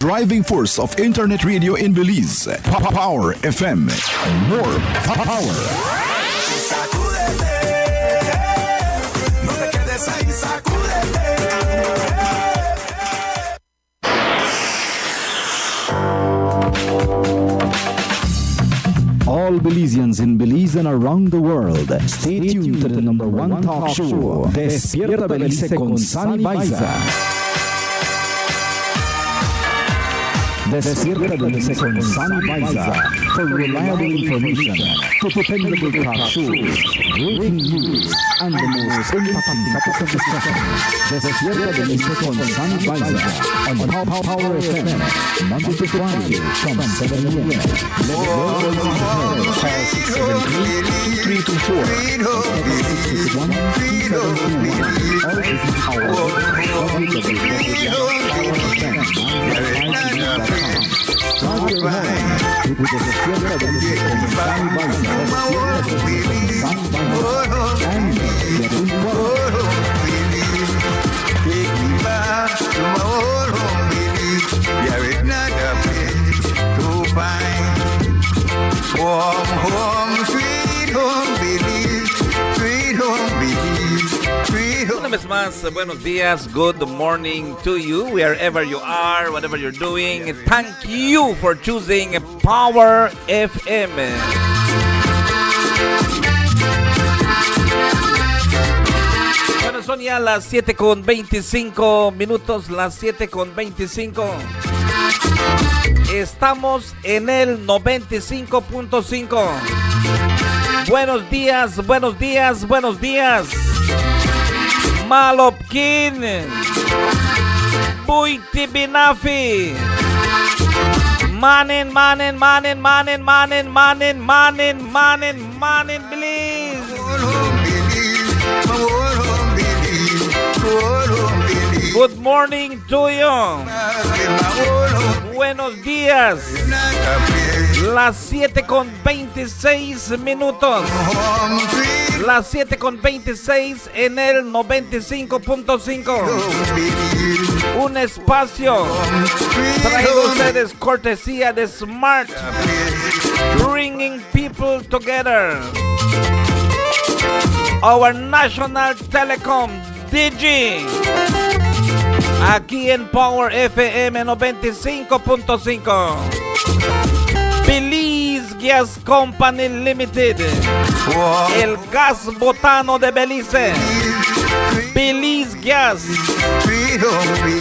Driving force of internet radio in Belize. Power FM. More power. Sacúdete, no te quedes ahí, sacúdete. All Belizeans in Belize and around the world, stay tuned to the number one talk show, Despierta Belize con Sunny Baiza. Despierta Belize con Sunny Baiza for reliable information, dependable talk shows, breaking news, and the most impacting topics of discussion. Despierta Belize con Sunny Baiza on Power FM, Monday to Friday from 7 a.m. Let the world in the head, call 673-2324, 761-2721, or visit our www.powerfm.com. Start your home with the Despierta Belize con Sunny Baiza, Despierta Belize con Sunny Baiza, and get involved. Take me back to my old home, baby. Yeah, it's not a place to find. Warm home, sweet home, baby. Sweet home, baby. Sweet home. Una vez más, buenos días, good morning to you, wherever you are, whatever you're doing. Thank you for choosing Power FM. Bueno, son ya las 7:25 minutos, las 7:25. Estamos en el 95.5. Buenos días, buenos días, buenos días. Malopkin, Buiti Binafi, Manen, Belize. Good morning to you. Buenos días. Las 7:26 minutos. Las 7:26 en el 95.5. Un espacio traído a ustedes cortesía de Smart, bringing people together. Our National Telecom Digi. Aquí en Power FM 95.5. Belize Gas Company Limited. El gas botano de Belize. Belize Gas.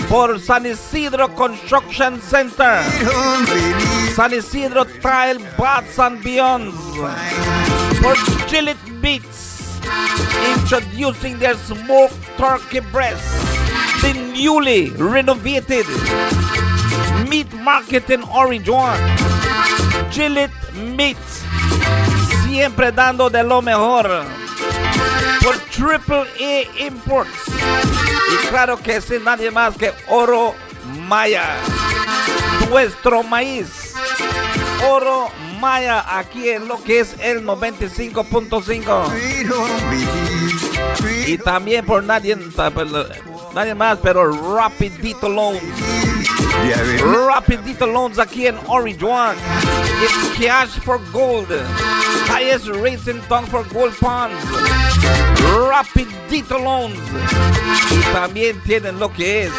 Por San Isidro Construction Center. San Isidro Tile Baths and Beyonds. Por Gillette Beats. Introducing their smoked turkey breast. The newly renovated meat market in Orange One. Gillette Meat, siempre dando de lo mejor. Por AAA Imports. Y claro que sin nadie más que Oro Maya. Nuestro maíz. Oro Maya aquí en lo que es el 95.5. Y también por nadie más, pero Rapidito Loans. Rapidito Loans aquí en Orange One. It's cash for gold. Highest rates in town for gold bonds. Rapidito Loans. Y también tienen lo que es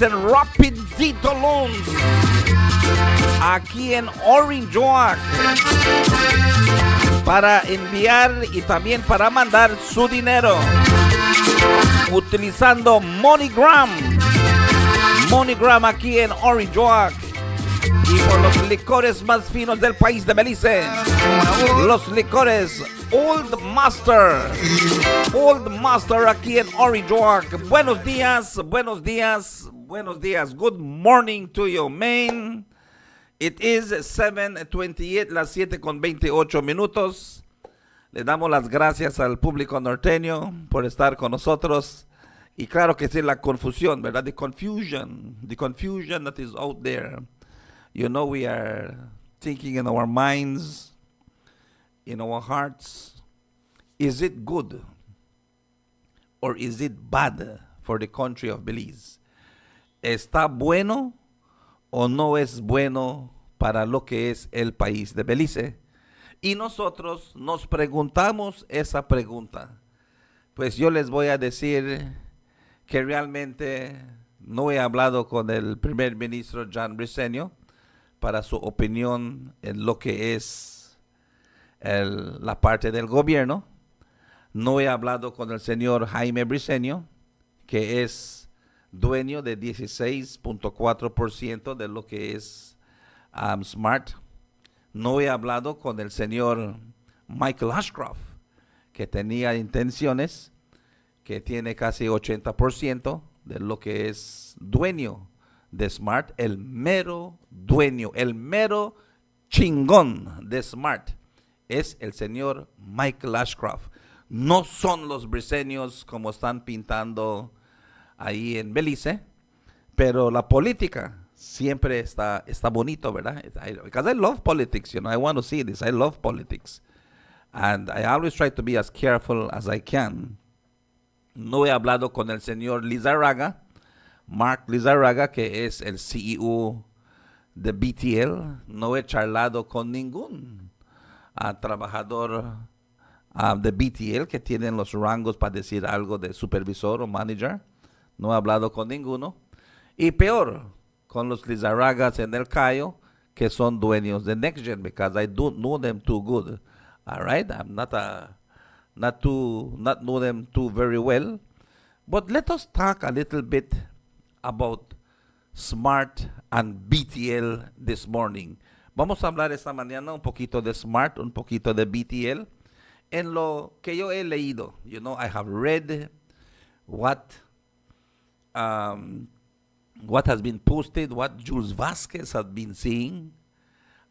el Rapidito Loans aquí en Orange One. Para enviar y también para mandar su dinero utilizando MoneyGram. MoneyGram aquí en Orange Walk. Y por los licores más finos del país de Belice, los licores Old Master. Old Master aquí en Orange Walk. Buenos días, buenos días, buenos días. Good morning to you, man. It is 7:28, las 7:28 minutos. Le damos las gracias al público norteño por estar con nosotros. Y claro que sí, la confusión, ¿verdad? The confusion that is out there. You know, we are thinking in our minds, in our hearts, is it good or is it bad for the country of Belize? ¿está bueno o no es bueno para lo que es el país de Belice? Y nosotros nos preguntamos esa pregunta. Pues yo les voy a decir que realmente no he hablado con el primer ministro John Briceño para su opinión en lo que es la parte del gobierno. No he hablado con el señor Jaime Briceño, que es dueño de 16.4% de lo que es Smart. No he hablado con el señor Michael Ashcroft, que tenía intenciones, que tiene casi 80% de lo que es dueño de Smart, el mero dueño, el mero chingón de Smart, es el señor Michael Ashcroft. No son los briseños como están pintando ahí en Belice, pero la política siempre está bonito, ¿verdad? Because I love politics, I want to see this. I love politics. And I always try to be as careful as I can. No he hablado con el señor Lizarraga, Mark Lizarraga, que es el CEO de BTL. No he charlado con ningún trabajador de BTL que tienen los rangos para decir algo de supervisor o manager. No he hablado con ninguno. Y peor, con los Lizarragas en el Cayo, que son dueños de NextGen, because I don't know them too good. All right, I'm not know them too very well. But let us talk a little bit about Smart and BTL this morning. Vamos a hablar esta mañana un poquito de Smart, un poquito de BTL. En lo que yo he leído, I have read what has been posted, what Jules Vasquez has been saying.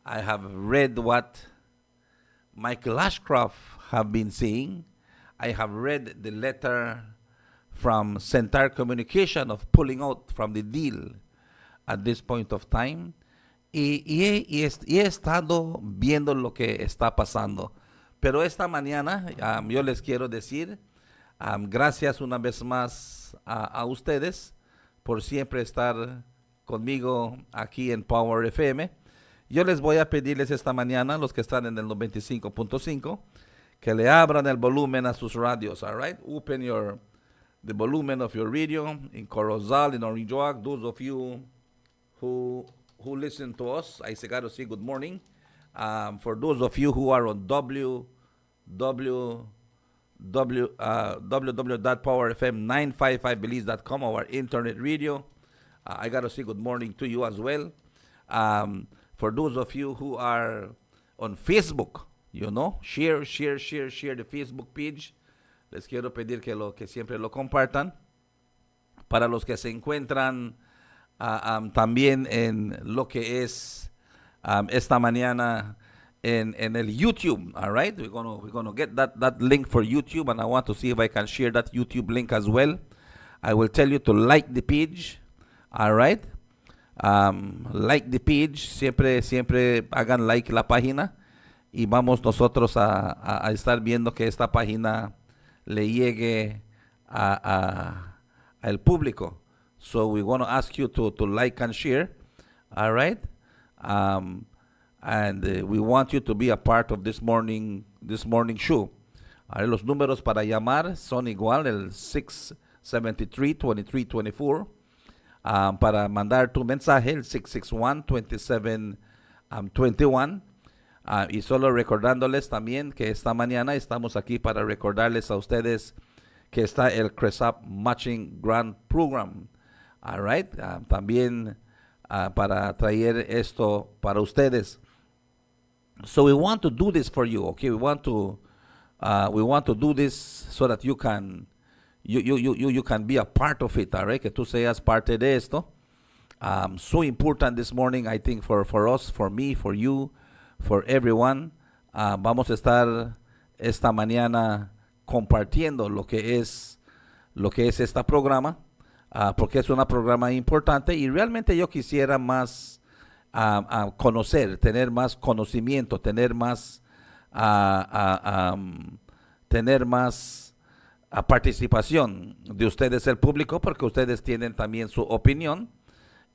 I have read what Michael Ashcroft have been saying. I have read the letter from Centar Communication of pulling out from the deal at this point of time. Y he estado viendo lo que está pasando. Pero esta mañana yo les quiero decir gracias una vez más a ustedes por siempre estar conmigo aquí en Power FM. Yo les voy a pedirles esta mañana, los que están en el 95.5, que le abran el volumen a sus radios, all right? Open the volumen of your radio in Corozal, in Orinjoac. Those of you who listen to us, I got to say good morning. For those of you who are on www.powerfm955belize.com, our internet radio, I got to say good morning to you as well. For those of you who are on Facebook, share the Facebook page. Les quiero pedir que siempre lo compartan. Para los que se encuentran también en lo que es esta mañana en el YouTube, all right? We're gonna get that link for YouTube, and I want to see if I can share that YouTube link as well. I will tell you to like the page, all right? Like the page, siempre hagan like la página y vamos nosotros a estar viendo que esta página le llegue al público. So we want to ask you to like and share, all right? And we want you to be a part of this morning show. Los números para llamar son igual, el 673-2324. Para mandar tu mensaje, el 661-2721. Y solo recordándoles también que esta mañana estamos aquí para recordarles a ustedes que está el CRESAP Matching Grant Program. All right? También para traer esto para ustedes. So we want to do this for you, okay? We want to do this so that you can be a part of it, all right? Que tú seas parte de esto. So important this morning, I think, for us, for me, for you, for everyone. Vamos a estar esta mañana compartiendo lo que es este programa, porque es un programa importante y realmente yo quisiera más conocer, tener más conocimiento, tener más participación de ustedes, el público, porque ustedes tienen también su opinión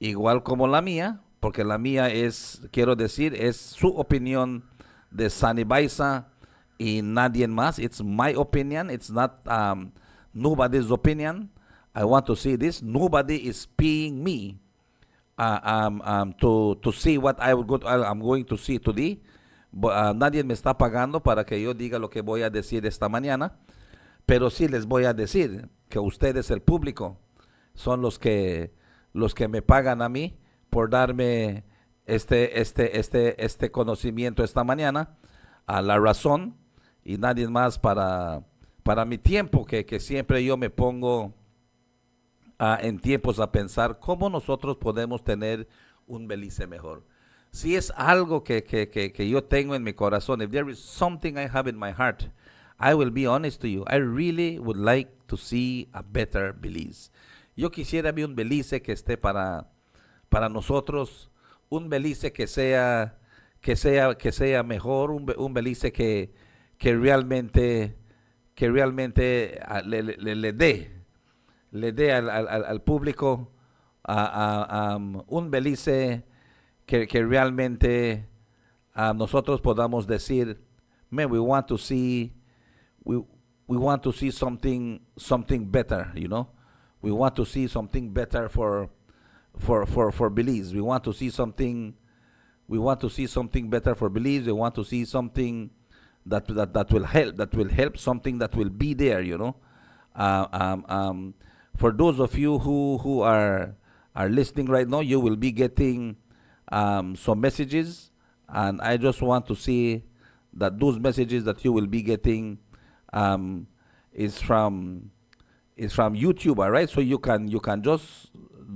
igual como la mía, porque la mía es, quiero decir, es su opinión de Sunny Baisa y nadie más. It's my opinion. It's not nobody's opinion. I want to see this. Nobody is paying me to see what I'm going to see today. Nadie me está pagando para que yo diga lo que voy a decir esta mañana, pero sí les voy a decir que ustedes, el público, son los que me pagan a mí por darme este conocimiento esta mañana, a la razón, y nadie más para mi tiempo, que siempre yo me pongo en tiempos a pensar cómo nosotros podemos tener un Belice mejor. Si es algo que yo tengo en mi corazón, if there is something I have in my heart, I will be honest to you, I really would like to see a better Belize. Yo quisiera ver un Belice que esté para nosotros, un Belice que sea mejor, un Belice que realmente le dé al público un Belice que realmente nosotros podamos decir, man, we want to see something better, you know. We want to see something better for Belize. We want to see something better for Belize. We want to see something that will help, something that will be there, you know. For those of you who are listening right now, you will be getting some messages, and I just want to see that those messages that you will be getting is from YouTube, all right? So you can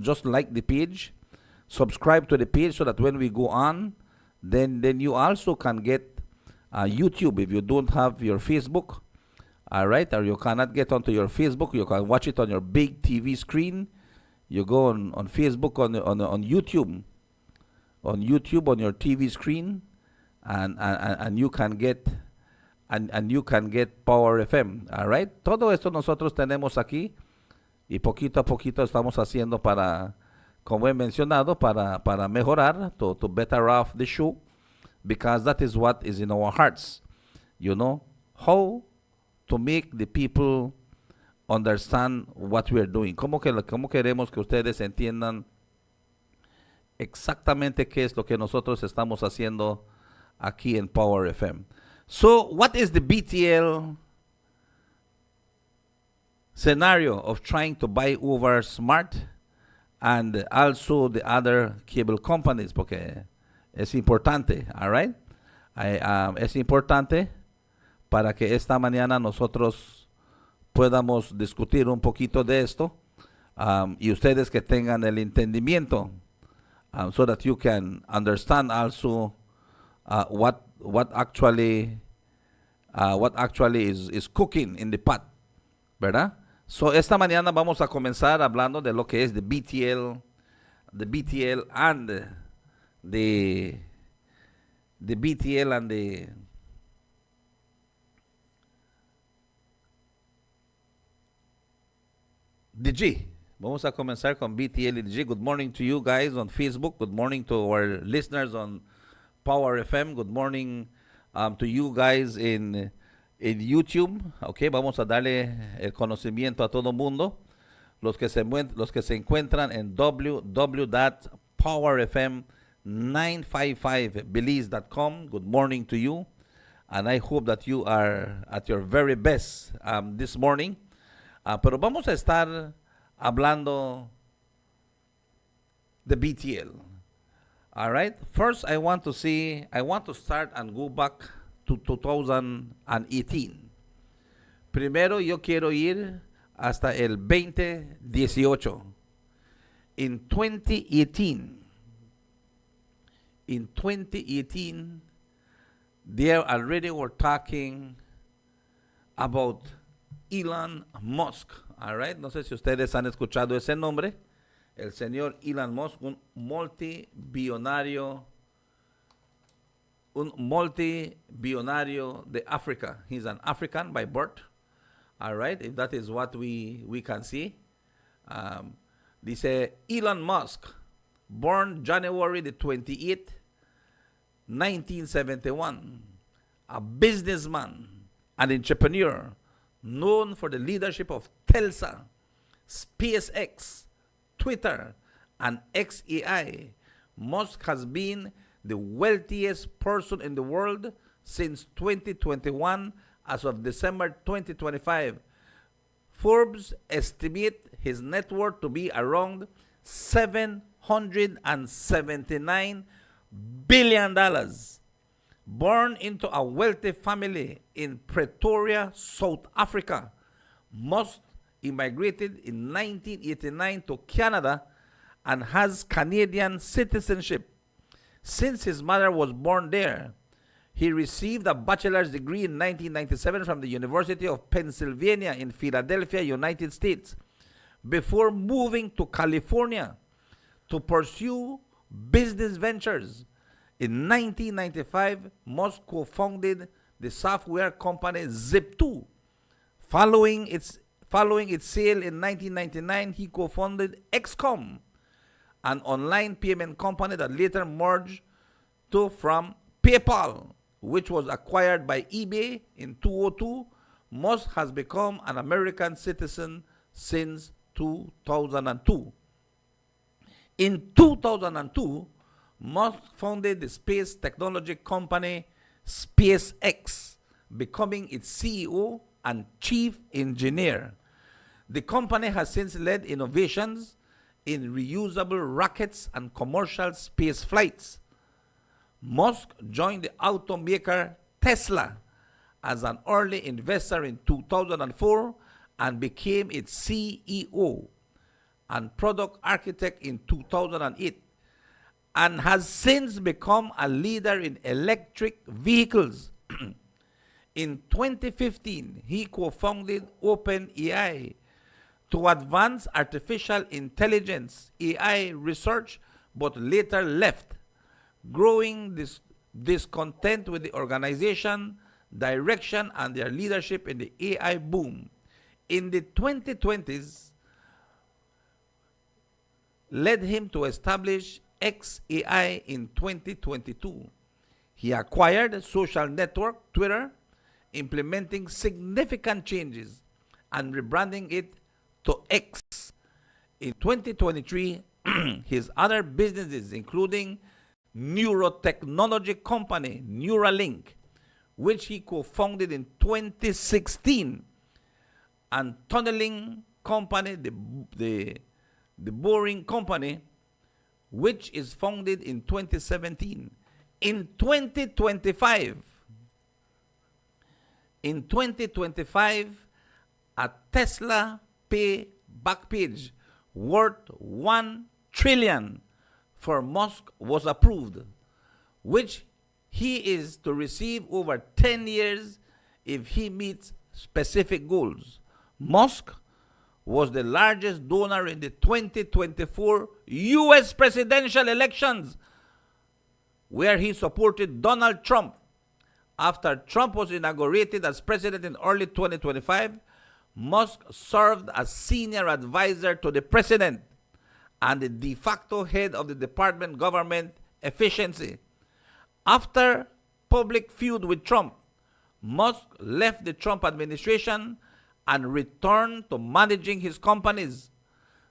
just like the page, subscribe to the page, so that when we go on, then you also can get YouTube. If you don't have your Facebook, all right, or you cannot get onto your Facebook, you can watch it on your big TV screen. You go on Facebook, on YouTube, on your TV screen, and you can get Power FM, all right. Todo esto nosotros tenemos aquí, y poquito a poquito estamos haciendo para, como he mencionado, para mejorar, to better off the show, because that is what is in our hearts, you know, how to make the people understand what we are doing. Cómo queremos que ustedes entiendan exactamente qué es lo que nosotros estamos haciendo aquí en Power FM. So, what is the BTL scenario of trying to buy over Smart and also the other cable companies? Porque es importante, all right? Es importante para que esta mañana nosotros podamos discutir un poquito de esto, y ustedes que tengan el entendimiento, so that you can understand also what actually is cooking in the pot, ¿verdad? So esta mañana vamos a comenzar hablando de lo que es the BTL and the BTL and the G. Vamos a comenzar con BTL y G. Good morning to you guys on Facebook. Good morning to our listeners on Power FM. Good morning to you guys in YouTube. Okay, vamos a darle el conocimiento a todo mundo. Los que se encuentran en www.powerfm955belize.com. Good morning to you. And I hope that you are at your very best this morning. Pero vamos a estar hablando de BTL. All right. First, I want to start and go back to 2018. Primero, yo quiero ir hasta el 2018. In 2018, they already were talking about Elon Musk, all right. No sé si ustedes han escuchado ese nombre, el señor Elon Musk, un multibillonario de África. He's an African by birth, all right. If that is what we can see, dice Elon Musk born January the 28th, 1971, a businessman, an entrepreneur, known for the leadership of Telsa, SpaceX, Twitter, and XAI. Musk has been the wealthiest person in the world since 2021 as of December 2025. Forbes estimate his net worth to be around $779 billion. Born into a wealthy family in Pretoria, South Africa, Musk immigrated in 1989 to Canada and has Canadian citizenship. Since his mother was born there, he received a bachelor's degree in 1997 from the University of Pennsylvania in Philadelphia, United States, before moving to California to pursue business ventures. In 1995, Musk co-founded the software company Zip2. Following its sale in 1999, he co-founded XCOM, an online payment company that later merged from PayPal, which was acquired by eBay in 2002. Musk has become an American citizen since 2002. In 2002, Musk founded the space technology company SpaceX, becoming its CEO and chief engineer. The company has since led innovations in reusable rockets and commercial space flights. Musk joined the automaker Tesla as an early investor in 2004 and became its CEO and product architect in 2008, and has since become a leader in electric vehicles. In 2015, he co-founded OpenAI to advance artificial intelligence AI research, but later left, growing discontent with the organization, direction, and their leadership in the AI boom. In the 2020s, led him to establish XAI in 2022. He acquired social network Twitter, implementing significant changes and rebranding it to X. In 2023, his other businesses, including neurotechnology company Neuralink, which he co-founded in 2016, and tunneling company, the Boring Company, which is founded in 2017. In 2025, a Tesla Pay backpage worth $1 trillion for Musk was approved, which he is to receive over 10 years if he meets specific goals. Musk was the largest donor in the 2024 U.S. presidential elections, where he supported Donald Trump. After Trump was inaugurated as president in early 2025, Musk served as senior advisor to the president and the de facto head of the Department of Government Efficiency. After public feud with Trump, Musk left the Trump administration and returned to managing his companies.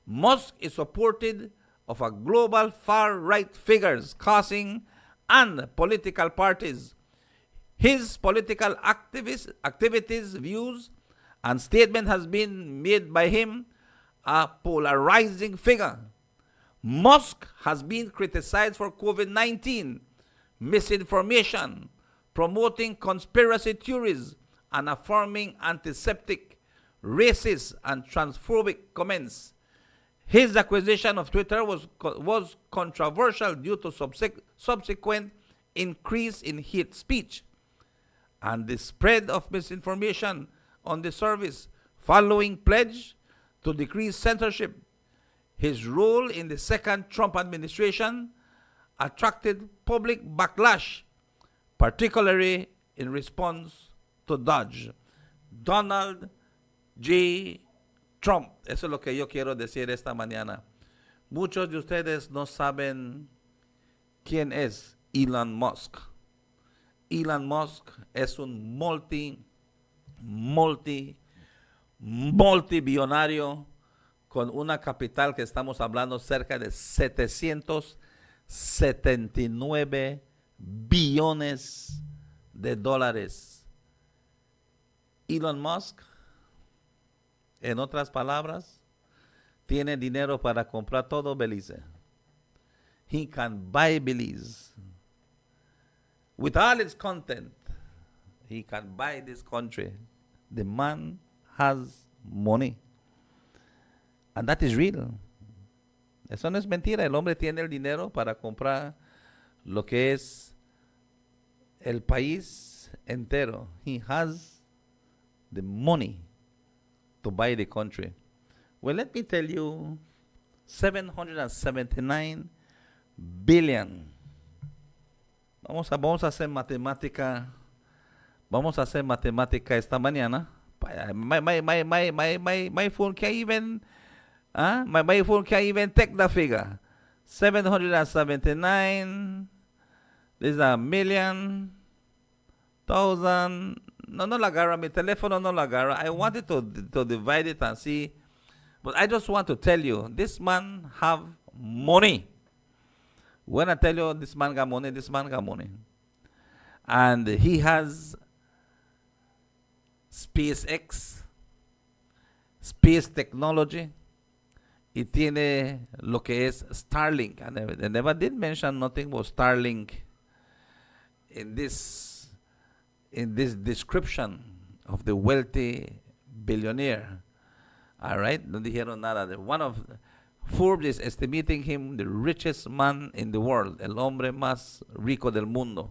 Musk is supported of a global far-right figures, causing and political parties. His political activities, views, and statement has been made by him a polarizing figure. Musk has been criticized for COVID-19, misinformation, promoting conspiracy theories, and affirming antiseptic, racist, and transphobic comments. His acquisition of Twitter was controversial due to subsequent increase in hate speech and the spread of misinformation on the service following pledge to decrease censorship. His role in the second Trump administration attracted public backlash, particularly in response to Donald J. Trump. Eso es lo que yo quiero decir esta mañana. Muchos de ustedes no saben quién es Elon Musk. Elon Musk es un multibillonario con una capital que estamos hablando cerca de 779 billones de dólares. Elon Musk, en otras palabras, tiene dinero para comprar todo Belize. He can buy Belize with all its content. He can buy this country. The man has money. And that is real. Eso no es mentira. El hombre tiene el dinero para comprar lo que es el país entero. He has the money to buy the country. Well, let me tell you, 779 billion. Vamos a hacer matemática. Vamos a hacer matemática esta mañana. My phone can't even, my phone can't even take the figure. 779. This is a million, thousand. No la agarra. Mi teléfono no la agarra. I wanted to divide it and see. But I just want to tell you, this man have money. When I tell you this man got money, this man got money. And he has SpaceX, space technology. Y tiene lo que es Starlink. I never did mention nothing about Starlink in this description of the wealthy billionaire. All right, no dijeron nada. One of Forbes is estimating him the richest man in the world, el hombre más rico del mundo.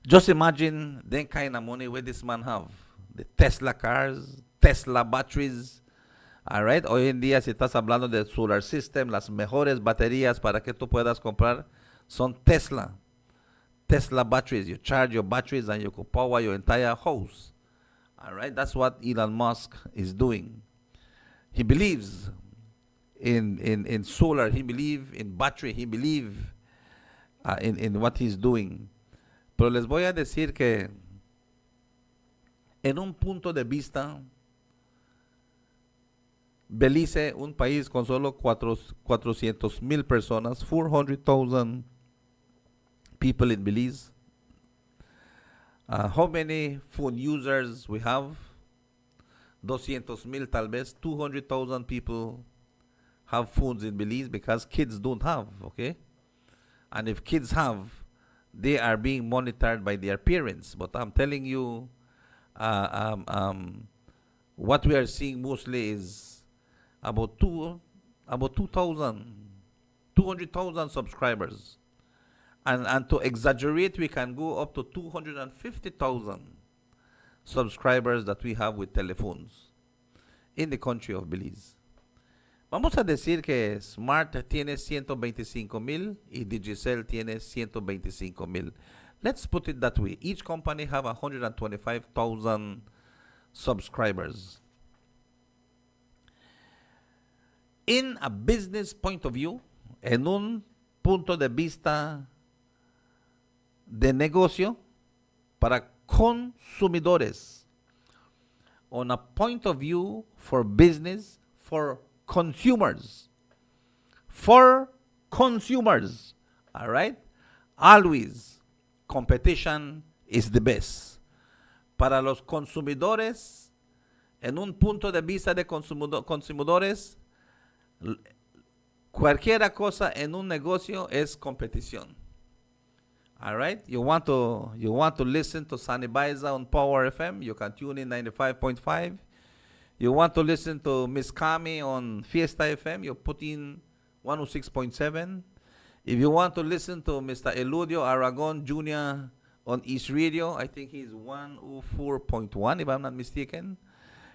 Just imagine the kind of money where this man have. The Tesla cars, Tesla batteries. All right, hoy en día si estás hablando del solar system, las mejores baterías para que tú puedas comprar son Tesla batteries. You charge your batteries and you can power your entire house. All right, that's what Elon Musk is doing. He believes in solar. He believes in battery. He believes in what he's doing. Pero les voy a decir que en un punto de vista, Belice, un país con solo 400,000 personas, 400,000 people in Belize. How many phone users we have? 200,000 tal vez. 200,000 people have phones in Belize because kids don't have, okay? And if kids have, they are being monitored by their parents. But I'm telling you, what we are seeing mostly is about 200,000 subscribers. And to exaggerate, we can go up to 250,000 subscribers that we have with telephones in the country of Belize. Vamos a decir que Smart tiene 125,000 y Digicel tiene 125,000. Let's put it that way. Each company have 125,000 subscribers. In a business point of view, en un punto de vista de negocio para consumidores, on a point of view for business, for consumers, all right? Always, competition is the best. Para los consumidores, en un punto de vista de consumidores, cualquier cosa en un negocio es competición. All right, you want to listen to Sunny Baiza on Power FM, you can tune in 95.5. You want to listen to Miss Kami on Fiesta FM, you put in 106.7. If you want to listen to Mr. Eludio Aragon Jr. on East Radio, I think he's 104.1 if I'm not mistaken.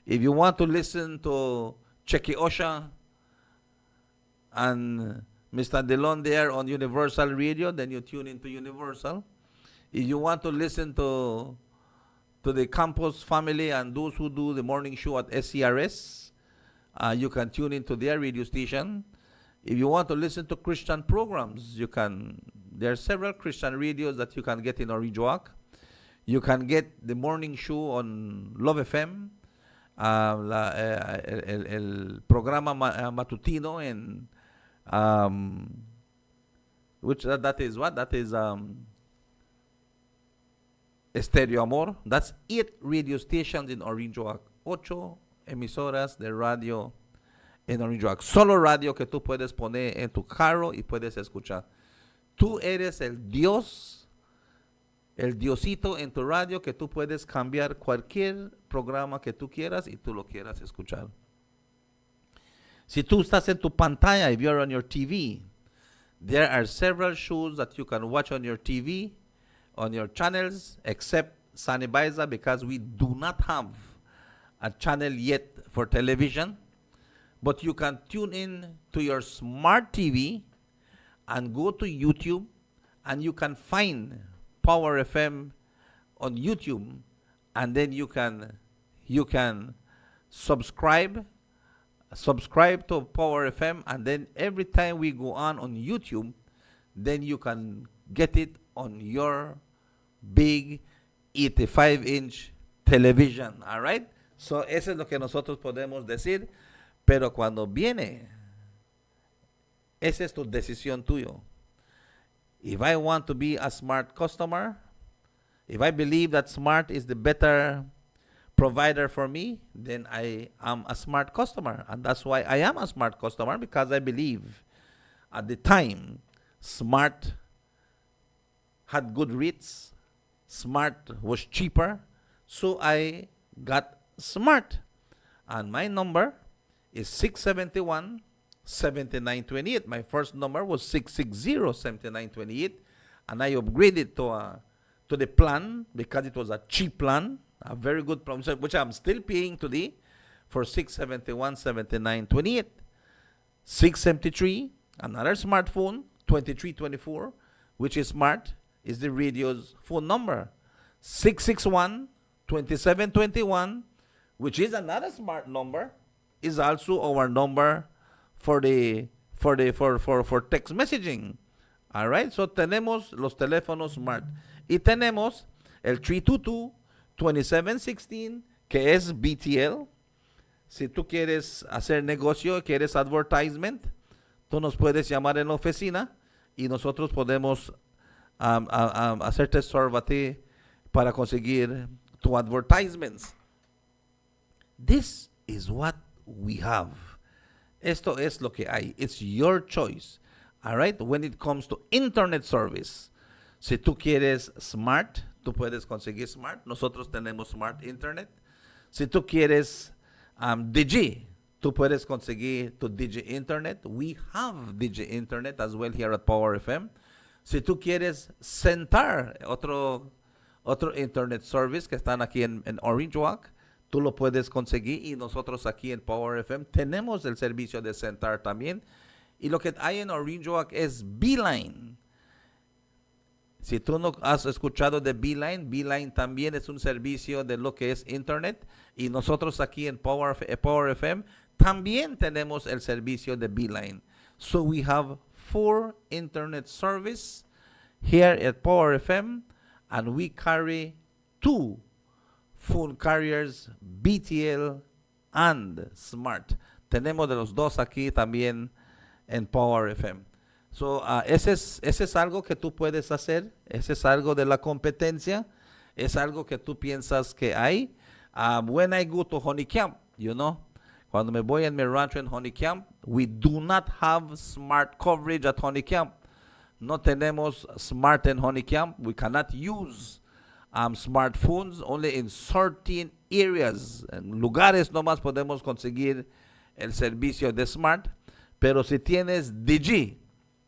If you want to listen to Checky Osha and Mr. Delon there on Universal Radio, then you tune into Universal. If you want to listen to the Campos family and those who do the morning show at SCRS, You can tune into their radio station. If you want to listen to Christian programs, you can. There are several Christian radios that you can get in Orijoac. You can get the morning show on Love FM, el programa matutino en which that is what? That is Estéreo Amor. That's 8 radio stations in Orijoac. 8 emisoras de radio en Orijoac. Solo radio que tú puedes poner en tu carro y puedes escuchar. Tú eres el Dios, el Diosito en tu radio que tú puedes cambiar cualquier programa que tú quieras y tú lo quieras escuchar. Si tú estás en tu pantalla, if you're on your TV, there are several shows that you can watch on your TV, on your channels, except Sunny Baiza, because we do not have a channel yet for television. But you can tune in to your smart TV and go to YouTube, and you can find Power FM on YouTube, and then you can subscribe to Power FM, and then every time we go on YouTube, then you can get it on your big 85-inch television. All right? So eso es lo que nosotros podemos decir, pero cuando viene, esa es tu decisión tuyo. If I want to be a smart customer, if I believe that smart is the better provider for me, then I am a smart customer. And that's why I am a smart customer, because I believe at the time smart had good rates, smart was cheaper, so I got smart. And my number is 671-7928. My first number was 660-7928, and I upgraded to the plan because it was a cheap plan, a very good plan, which I'm still paying today for 671-7928. 673, another smartphone, 2324, which is smart, is the radio's phone number. 661-2721, which is another smart number, is also our number for text messaging. All right, so tenemos los teléfonos smart y tenemos el 322-2716, que es BTL. Si tú quieres hacer negocio, quieres advertisement, tú nos puedes llamar en la oficina y nosotros podemos hacerte serve a ti para conseguir tu advertisements. This is what we have. Esto es lo que hay. It's your choice. All right? When it comes to internet service, si tú quieres smart, tú puedes conseguir smart. Nosotros tenemos smart internet. Si tú quieres Digi, tú puedes conseguir tu Digi internet. We have Digi internet as well here at Power FM. Si tú quieres Centar, otro internet service que están aquí en Orijoac, tú lo puedes conseguir, y nosotros aquí en Power FM tenemos el servicio de Centar también. Y lo que hay en Orijoac es Beeline. Si tú no has escuchado de Beeline, Beeline también es un servicio de lo que es internet, y nosotros aquí en Power FM también tenemos el servicio de Beeline. So we have 4 internet service here at Power FM, and we carry 2 phone carriers, BTL and Smart. Tenemos de los dos aquí también en Power FM. So, ese es algo que tú puedes hacer. Ese es algo de la competencia. Es algo que tú piensas que hay. When I go to Honey Camp, cuando me voy en mi rancho en Honey Camp, we do not have smart coverage at Honey Camp. No tenemos smart en Honey Camp. We cannot use smartphones. Only in certain areas, en lugares nomás podemos conseguir el servicio de smart. Pero si tienes Digi,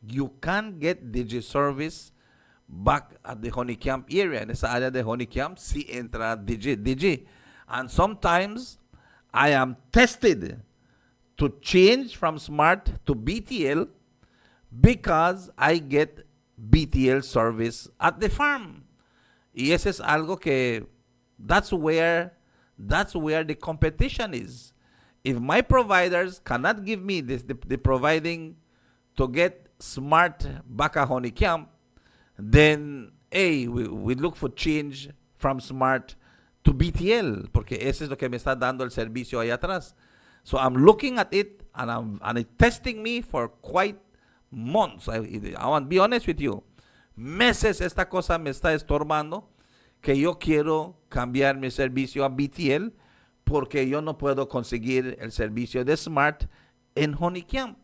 you can get Digi service back at the Honey Camp area. En esa área de Honey Camp sí entra Digi. And sometimes I am tested to change from smart to BTL because I get BTL service at the farm. Y ese es algo que that's where the competition is. if my providers cannot give me this, the providing to get smart Baka Honey Camp, then we look for change from smart to BTL, porque eso es lo que me está dando el servicio ahí atrás. So I'm looking at it, and it's testing me for quite months. I want to be honest with you. Meses esta cosa me está estorbando, que yo quiero cambiar mi servicio a BTL, porque yo no puedo conseguir el servicio de Smart en Honey Camp.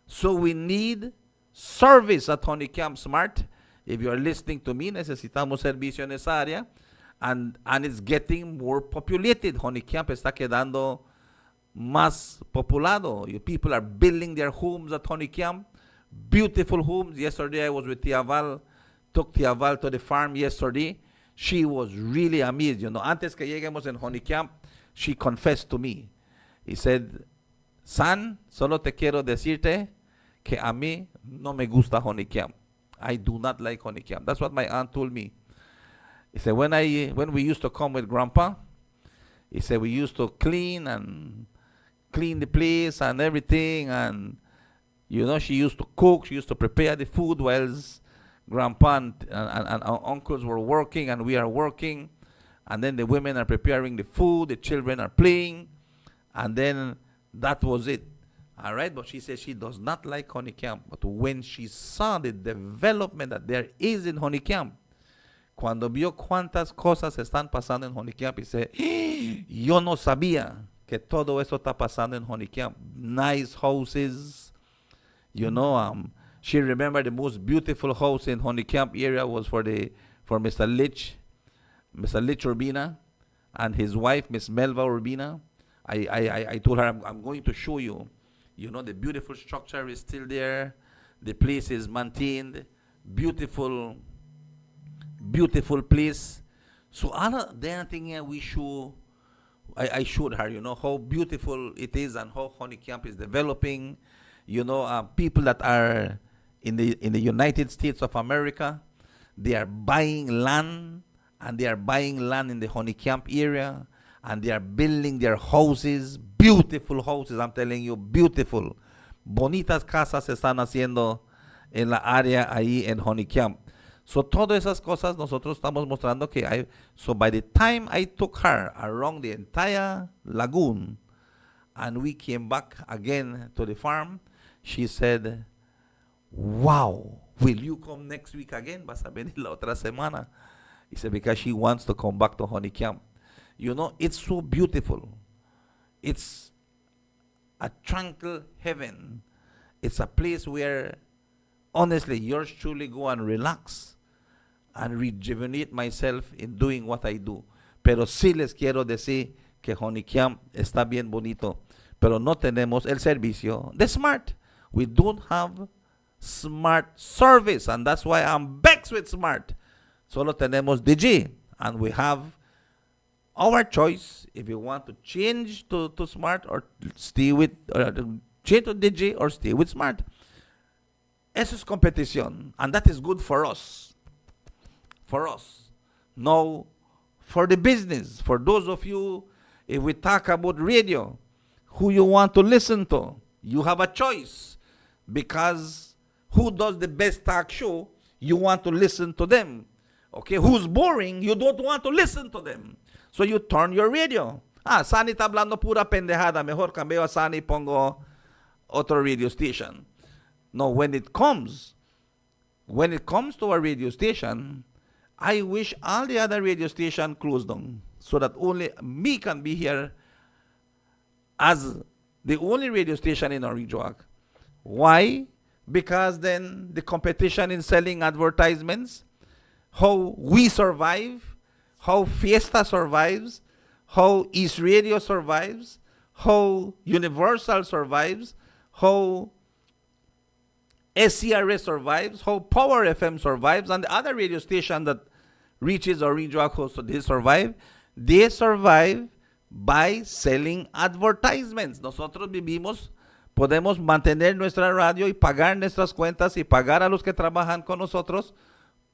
So we need service at Honey Camp Smart. If you are listening to me, necesitamos servicio en esa área. And it's getting more populated. Honey Camp está quedando más populado. People are building their homes at Honey Camp. Beautiful homes. Yesterday I was with Tia Val. Took Tia Val to the farm yesterday. She was really amazed. Antes que lleguemos en Honey Camp, she confessed to me. He said, San, solo te quiero decirte que a mí no me gusta Honey Camp. I do not like Honey Camp. That's what my aunt told me. He said, when we used to come with Grandpa, he said we used to clean the place and everything, and she used to cook, she used to prepare the food whilst Grandpa and our uncles were working and we are working, and then the women are preparing the food, the children are playing, and then that was it. All right, but she said she does not like Honey Camp. But when she saw the development that there is in Honey Camp, cuando vio cuántas cosas están pasando en Honey Camp, dice, yo no sabía que todo eso está pasando en Honey Camp. Nice houses, she remembered the most beautiful house in Honey Camp area was for Mr. Litch Urbina, and his wife, Miss Melva Urbina. I told her, I'm going to show you. The beautiful structure is still there. The place is maintained. Beautiful place. So all of that thing I showed her, how beautiful it is and how Honey Camp is developing. People that are in the United States of America, they are buying land, and they are buying land in the Honey Camp area, and they are building their houses, beautiful houses, I'm telling you, beautiful. Bonitas casas se están haciendo en la área ahí en Honey Camp. So todas esas cosas nosotros estamos mostrando que so by the time I took her around the entire lagoon and we came back again to the farm, she said, wow, will you come next week again? Vas a venir la otra semana. He said, because she wants to come back to Honey Camp. It's so beautiful. It's a tranquil heaven. It's a place where, honestly, yours truly go and relax and rejuvenate myself in doing what I do. Pero sí les quiero decir que Honey Camp está bien bonito, pero no tenemos el servicio de Smart. We don't have Smart service, and that's why I'm vexed with Smart. Solo tenemos DG, and we have our choice if you want to change to Smart or stay with change to DG or stay with Smart. Eso es competición, and that is good for us. For us. Now, for the business, for those of you, if we talk about radio, who you want to listen to, you have a choice, because who does the best talk show, you want to listen to them. Okay, who's boring, you don't want to listen to them. So you turn your radio. Sani está hablando pura pendejada. Mejor cambio a Sani y pongo otro radio station. No, when it comes to a radio station, I wish all the other radio stations closed down so that only me can be here as the only radio station in Orijoak. Why? Because then the competition in selling advertisements, how we survive, how Fiesta survives, how East Radio survives, how Universal survives, how SCRS survives, how Power FM survives, and the other radio station that reaches Orijoak, so they survive. They survive by selling advertisements. Nosotros podemos mantener nuestra radio y pagar nuestras cuentas y pagar a los que trabajan con nosotros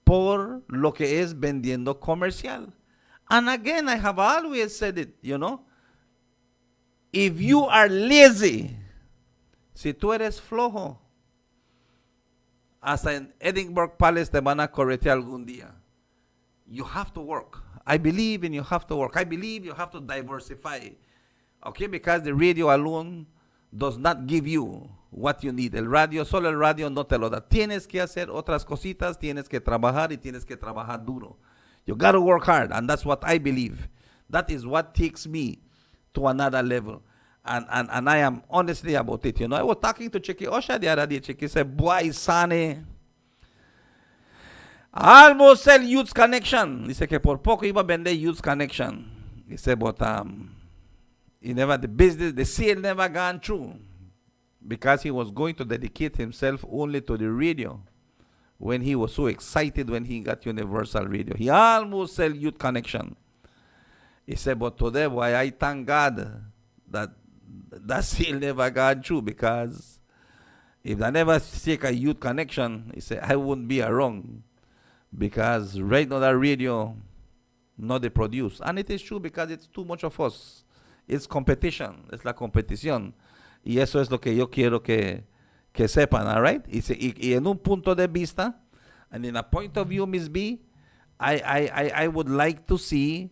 por lo que es vendiendo comercial. And again, I have always said it, If you are lazy, si tú eres flojo, hasta en Edinburgh Palace te van a corretear algún día. You have to work. I believe in you have to work. I believe you have to diversify. Okay, because the radio alone does not give you what you need. Solo el radio no te lo da. Tienes que hacer otras cositas, tienes que trabajar y tienes que trabajar duro. You got to work hard, and that's what I believe. That is what takes me to another level. And I am honestly about it. You know, I was talking to Chicky Osha the other day. Chicky said, boy, Sane, almost sell Youth Connection. Dice que por poco iba a vender Youth Connection. He said, but the sale never gone through because he was going to dedicate himself only to the radio when he was so excited when he got Universal Radio. He almost sell Youth Connection. He said, but today, boy, I thank God that sale never got through, because if I never take a Youth Connection, he said, I wouldn't be around, because right now that radio, not they produce. And it is true, because it's too much of us. It's competition. Es la competición. Y eso es lo que yo quiero que sepan, all right? Y en un punto de vista, and in a point of view, Miss B, I would like to see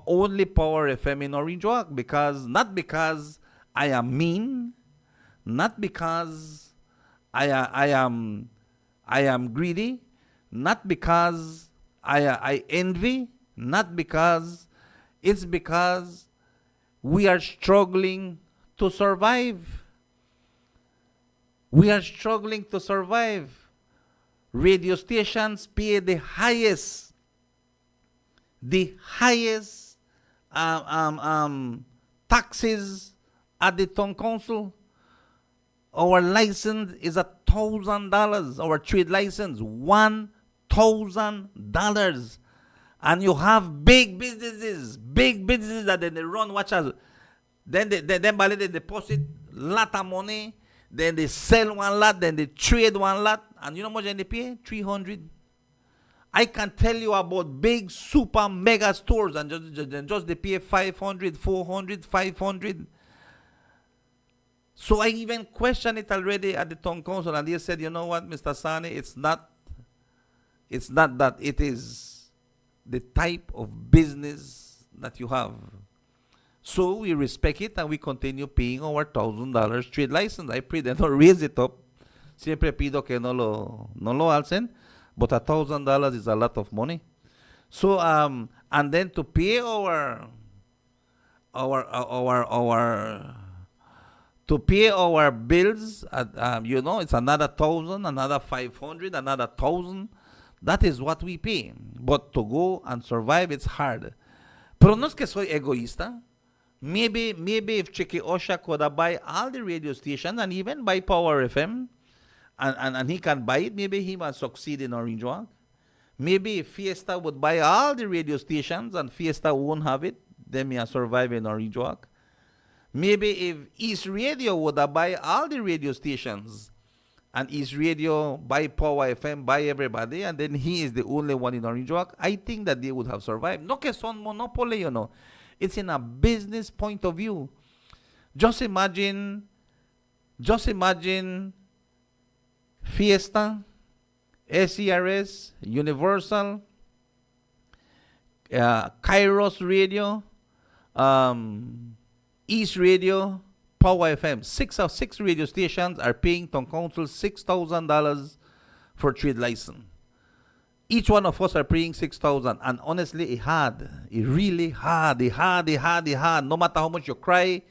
only Power FM in Orange Walk, not because I am mean, not because I am greedy, not because I envy, not because, it's because we are struggling to survive. We are struggling to survive. Radio stations pay the highest taxes at the town council. Our license is $1,000. Our trade license, $1,000. And you have big businesses that they run, watch us. Then they deposit lot of money. Then they sell one lot. Then they trade one lot. And you know how much they pay? $300. I can tell you about big super mega stores and just they pay $500, $400, $500. So I even questioned it already at the town council, and they said, you know what, Mr. Sani, it's not that, it is the type of business that you have. So we respect it and we continue paying our $1,000 trade license. I pray they don't raise it up. Siempre pido que no lo alcen, but $1,000 is a lot of money. So and then to pay our bills, you know, it's another 1,000, another 500, another 1,000. That is what we pay. But to go and survive, it's hard. Pero no es que soy egoísta. Maybe if Chicky Osha could buy all the radio stations and even buy Power FM, and he can buy it, maybe he might succeed in Orange Walk. Maybe if Fiesta would buy all the radio stations and Fiesta won't have it, then may survive in Orange Walk. Maybe if East Radio would buy all the radio stations and East Radio buy Power FM, buy everybody, and then he is the only one in Orange Walk, I think that they would have survived. No que son monopoly, you know. It's in a business point of view. Just imagine Fiesta, SERS, Universal, Kairos Radio, East Radio, Power FM. Six radio stations are paying town council $6,000 for trade license. Each one of us are paying $6,000, and honestly, it really hard. No matter how much you cry,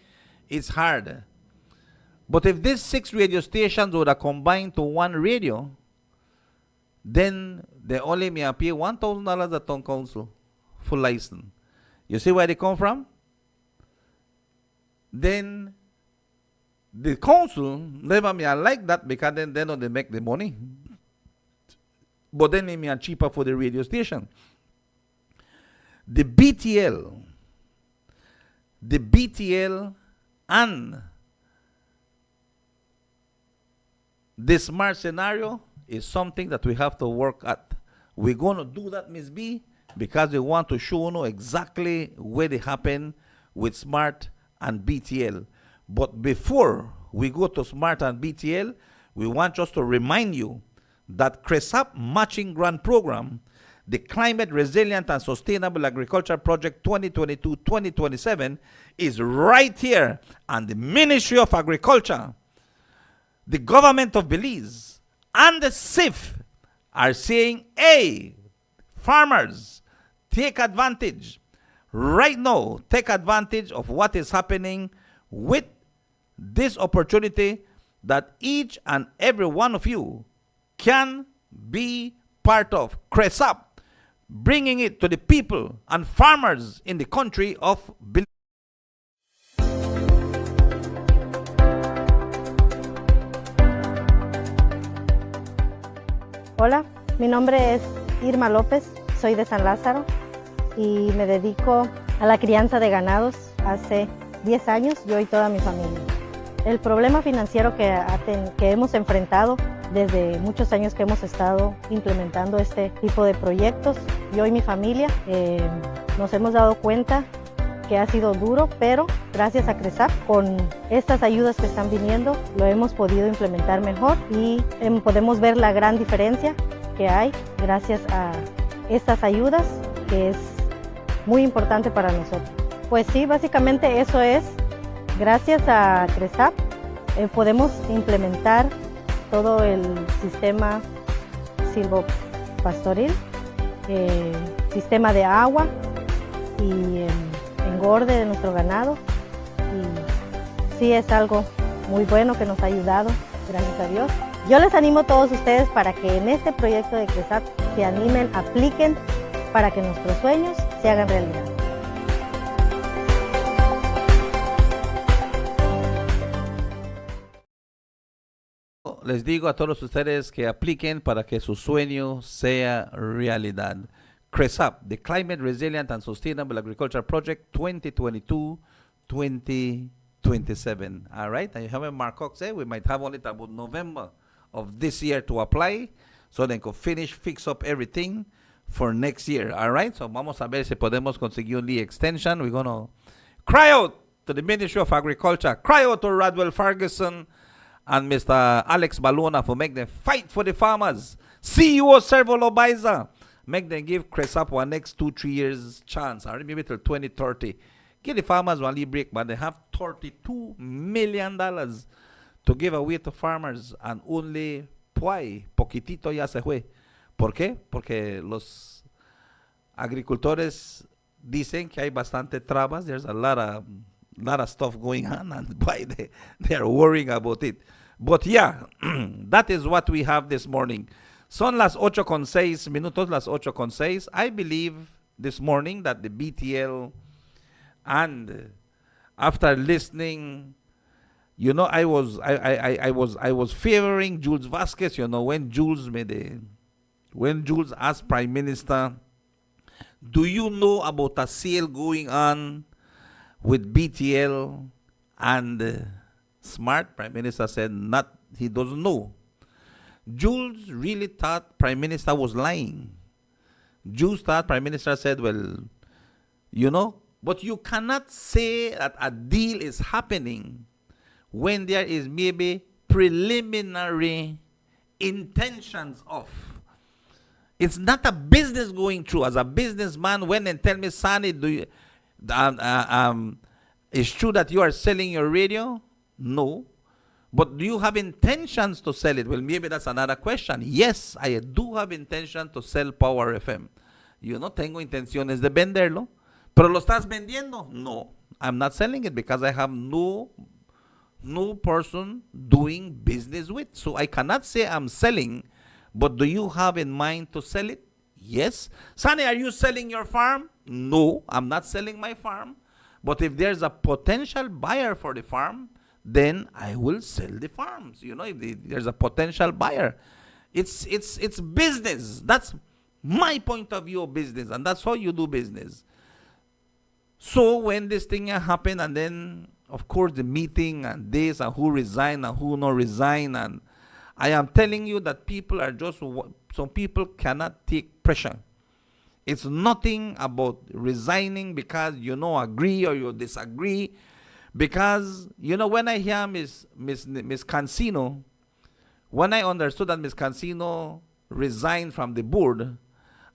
it's hard. But if these 6 radio stations would have combined to one radio, then they only may pay $1,000 at town council for license. You see where they come from? Then the council never may like that, because then they know they make the money. But then they may are cheaper for the radio station. The BTL and the smart scenario is something that we have to work at. We're going to do that, Miss B, because we want to show you exactly where they happen with smart and BTL. But before we go to SMART and BTL, we want just to remind you that CRESAP Matching Grant Program, the Climate Resilient and Sustainable Agriculture Project 2022-2027, is right here. And the Ministry of Agriculture, the government of Belize, and the SIF are saying, hey, farmers, take advantage. Right now, take advantage of what is happening with this opportunity that each and every one of you can be part of CRESAP, bringing it to the people and farmers in the country of Belize. Hola, mi nombre es Irma López, soy de San Lázaro y me dedico a la crianza de ganados hace 10 años, yo y toda mi familia. El problema financiero que hemos enfrentado desde muchos años que hemos estado implementando este tipo de proyectos, yo y mi familia nos hemos dado cuenta que ha sido duro, pero gracias a CRESAP, con estas ayudas que están viniendo, lo hemos podido implementar mejor y podemos ver la gran diferencia que hay gracias a estas ayudas, que es muy importante para nosotros. Pues sí, básicamente eso es. Gracias a CRESAP podemos implementar todo el sistema silvopastoril, sistema de agua y engorde de nuestro ganado, y sí es algo muy bueno que nos ha ayudado, gracias a Dios. Yo les animo a todos ustedes para que en este proyecto de CRESAP se animen, apliquen para que nuestros sueños se hagan realidad. Les digo a todos ustedes que apliquen para que su sueño sea realidad. CRESAP, the Climate Resilient and Sustainable Agriculture Project 2022-2027. All right, and you have a Marcox say we might have only about November of this year to apply, so they could fix up everything for next year. All right, so vamos a ver si podemos conseguir un extension. We're going to cry out to the Ministry of Agriculture, cry out to Radwell Ferguson and Mr. Alex Balona for make them fight for the farmers. CEO Servo Lobaiza, make them give CRESAP one next 2-3 years chance, or maybe till 2030. Give the farmers one little break, but they have $32 million to give away to farmers, and only poquitito ya se fue. ¿Por qué? Porque los agricultores dicen que hay bastante trabas. There's a lot of stuff going on, and why they are worrying about it. But yeah, that is what we have this morning. Son las 8:06 minutos, las 8:06. I believe this morning that the BTL, and after listening, you know, I was favoring Jules Vasquez. You know, when Jules asked Prime Minister, do you know about a sale going on with BTL and SMART? Prime Minister said he doesn't know. Jules really thought Prime Minister was lying. Jules thought Prime Minister said, well, you know, but you cannot say that a deal is happening when there is maybe preliminary intentions of. It's not a business going through. As a businessman, when they tell me, Sonny, it's true that you are selling your radio? No. But do you have intentions to sell it? Well, maybe that's another question. Yes, I do have intention to sell Power FM. You know, tengo intenciones de venderlo. Pero lo estás vendiendo? No. I'm not selling it because I have no person doing business with. So I cannot say I'm selling, but do you have in mind to sell it? Yes. Sonny, are you selling your farm? No, I'm not selling my farm. But if there's a potential buyer for the farm, then I will sell the farms. You know, if there's a potential buyer. It's business. That's my point of view of business, and that's how you do business. So when this thing happened, and then, of course, the meeting and this, and who resign and who not resign, and I am telling you that people are just, some people cannot take pressure. It's nothing about resigning because you agree or you disagree. Because, when I hear Miss Cancino, when I understood that Miss Cancino resigned from the board,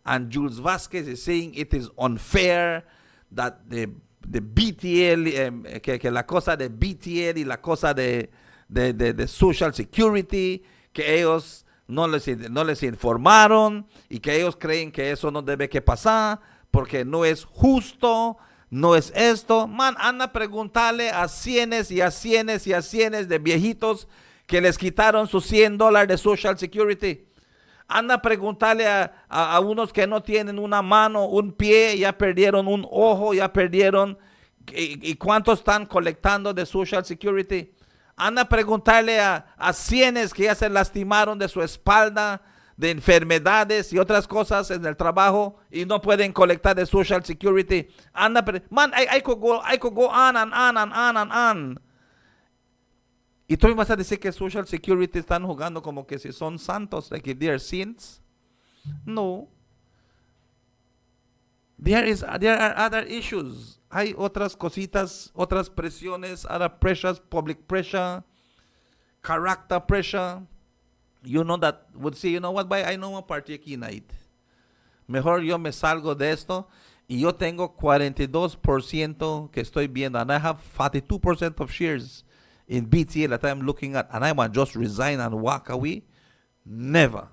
and Jules Vasquez is saying it is unfair that the BTL, que la cosa de BTL y la cosa de Social Security, que ellos no les informaron y que ellos creen que eso no debe que pasar porque no es justo, no es esto. Man, anda a preguntarle a cienes y a cienes y a cienes de viejitos que les quitaron sus $100 de Social Security. Anda a preguntarle a unos que no tienen una mano, un pie, ya perdieron un ojo, ya perdieron. ¿Y cuántos están colectando de Social Security? Anda a preguntarle a cienes que ya se lastimaron de su espalda, de enfermedades y otras cosas en el trabajo y no pueden colectar de Social Security. Man, I could go on and on and on and on. Y tú me vas a decir que Social Security están jugando como que si son santos, like if they are saints. No. There are other issues. Hay otras cositas, otras presiones, other pressures, public pressure, character pressure. You know that would say, you know what, I no more party aquí night. Mejor yo me salgo de esto y yo tengo 42% que estoy viendo, and I have 42% of shares in BTL that I'm looking at, and I want just resign and walk away. Never.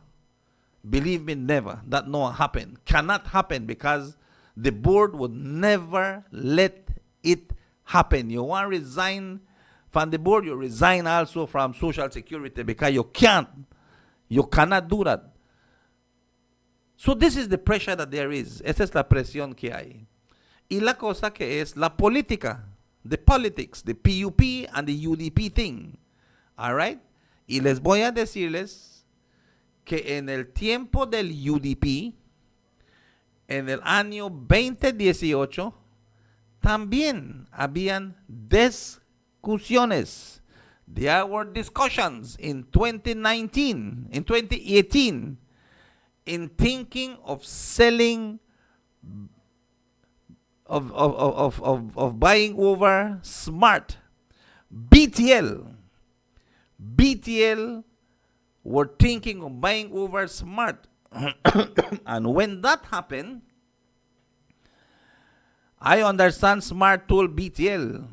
Believe me, never. That no happen. Cannot happen because the board would never let it happen. You want to resign from the board, you resign also from Social Security because you can't. You cannot do that. So this is the pressure that there is. Esa es la presión que hay. Y la cosa que es la política. The politics, the PUP and the UDP thing. All right? Y les voy a decirles que en el tiempo del UDP, en el año 2018, también habían discusiones. There were discussions in 2019, in 2018, in thinking of selling, of buying over Smart. BTL were thinking of buying over Smart. And when that happened, I understand Smart told BTL,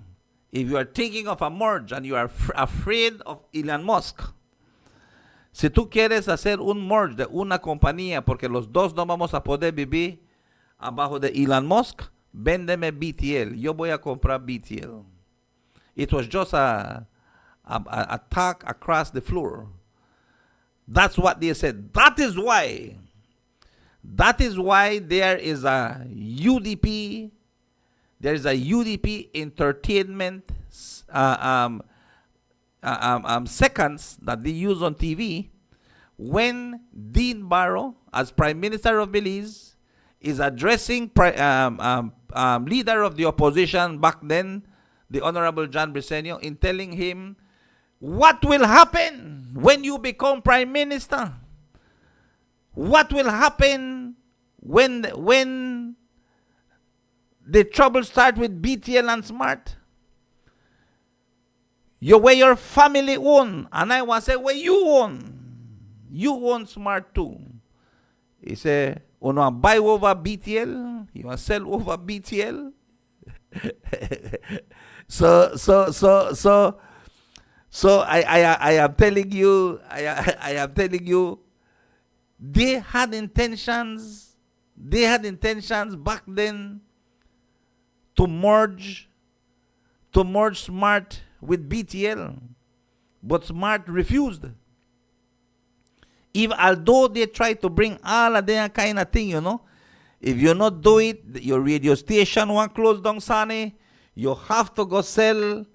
if you are thinking of a merge and you are afraid of Elon Musk, si tú quieres hacer un merge de una compañía porque los dos no vamos a poder vivir abajo de Elon Musk, véndeme BTL. Yo voy a comprar BTL. It was just a talk across the floor. That's what they said. That is why there is a UDP. There is a UDP entertainment seconds that they use on TV when Dean Barrow, as Prime Minister of Belize, is addressing leader of the opposition back then, the Honorable John Briceño, in telling him what will happen when you become Prime Minister. What will happen when the trouble start with BTL and Smart? You where your family own, and I want to say where you own. You own Smart too. He say, you want to buy over BTL? You want to sell over BTL? So I am telling you, I am telling you, they had intentions back then to merge Smart with BTL, but Smart refused. Even although they tried to bring all of that kind of thing, if you not do it, your radio station won't close down, Sonny. You have to go sell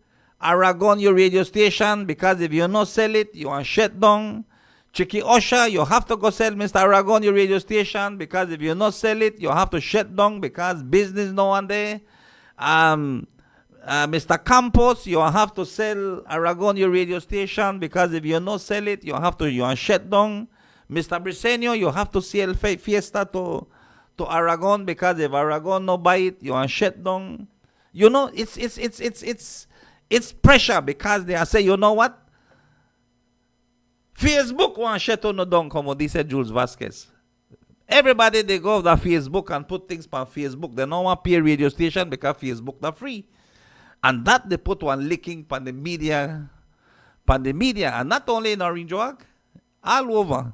Aragon, your radio station, because if you not sell it, you want shut down. Chicky Osha, you have to go sell Mr. Aragon, your radio station, because if you not sell it, you have to shut down because business no one there. Mr. Campos, you have to sell Aragon, your radio station, because if you not sell it, you want shut down. Mr. Briceño, you have to sell Fiesta to Aragon, because if Aragon no buy it, you want shut down. It's It's pressure because they are saying, you know what? Facebook want shut on the down, como dice Jules Vasquez. Everybody, they go to the Facebook and put things on Facebook. They don't want peer radio station because Facebook not free. And that they put one leaking on the media. And not only in Orange Walk, all over.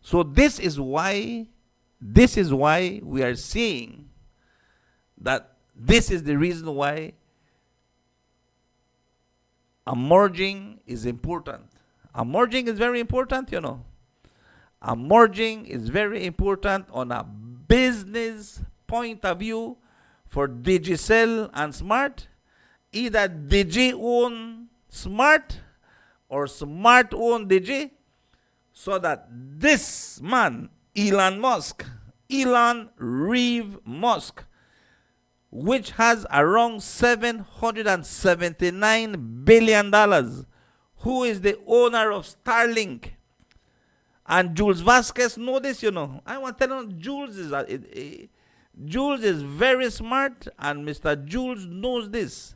So this is why we are seeing that this is the reason why merging is important. Merging is very important, you know. Merging is very important on a business point of view for Digicel and Smart. Either Digi own Smart or Smart own Digi, so that this man, Elon Reeve Musk, which has around $779 billion, who is the owner of Starlink. And Jules Vasquez know this, you know. I want to tell you, Jules is very smart, and Mr. Jules knows this,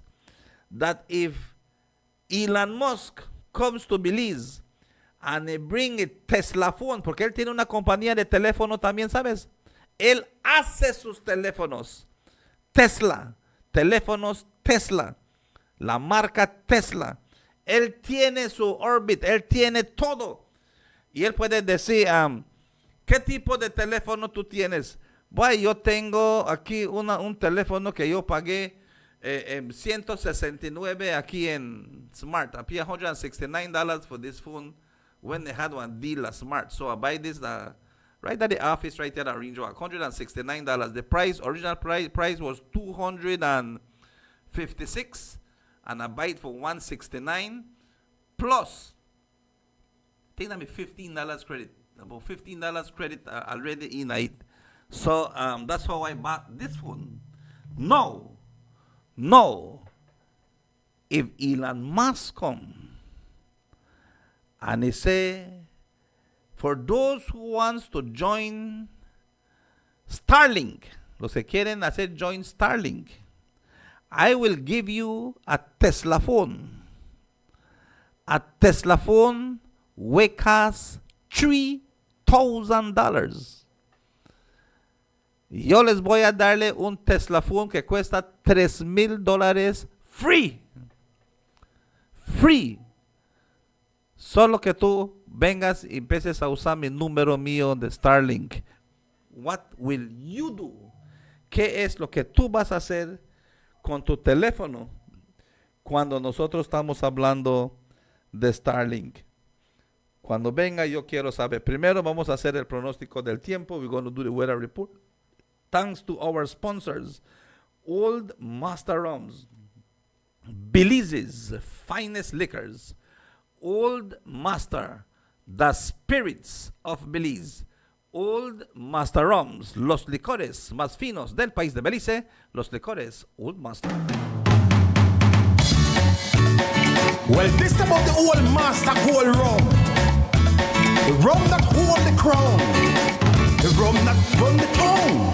that if Elon Musk comes to Belize and he bring a Tesla phone, porque él tiene una compañía de teléfono también, ¿sabes? Él hace sus teléfonos teléfonos Tesla, la marca Tesla. Él tiene su Orbit, él tiene todo. Y él puede decir, ¿qué tipo de teléfono tú tienes? Bueno, yo tengo aquí un teléfono que yo pagué 169 aquí en Smart. I paid $169 for this phone when they had one deal at Smart. So I buy this right at the office right there at Orange Walk, $169. The original price was $256, and I buy it for $169 plus. I think that be $15 credit. About $15 credit already in it. So that's how I bought this phone. No. If Elon Musk come and he say, for those who wants to join Starlink, los que quieren hacer join Starlink, I will give you a Tesla phone. A Tesla phone will cost $3,000. Yo les voy a darle un Tesla phone que cuesta $3,000 free. Solo que tú vengas y empieces a usar mi número mío de Starlink. What will you do? ¿Qué es lo que tú vas a hacer con tu teléfono cuando nosotros estamos hablando de Starlink? Cuando venga, yo quiero saber. Primero vamos a hacer el pronóstico del tiempo. We're going to do the weather report. Thanks to our sponsors, Old Master Rums, Belize's finest liquors, Old Master, the spirits of Belize, Old Master Rums, los licores más finos del país de Belice, los licores Old Master. Well, this about the Old Master Gold Rum. The rum that hold the crown. The rum that run the town.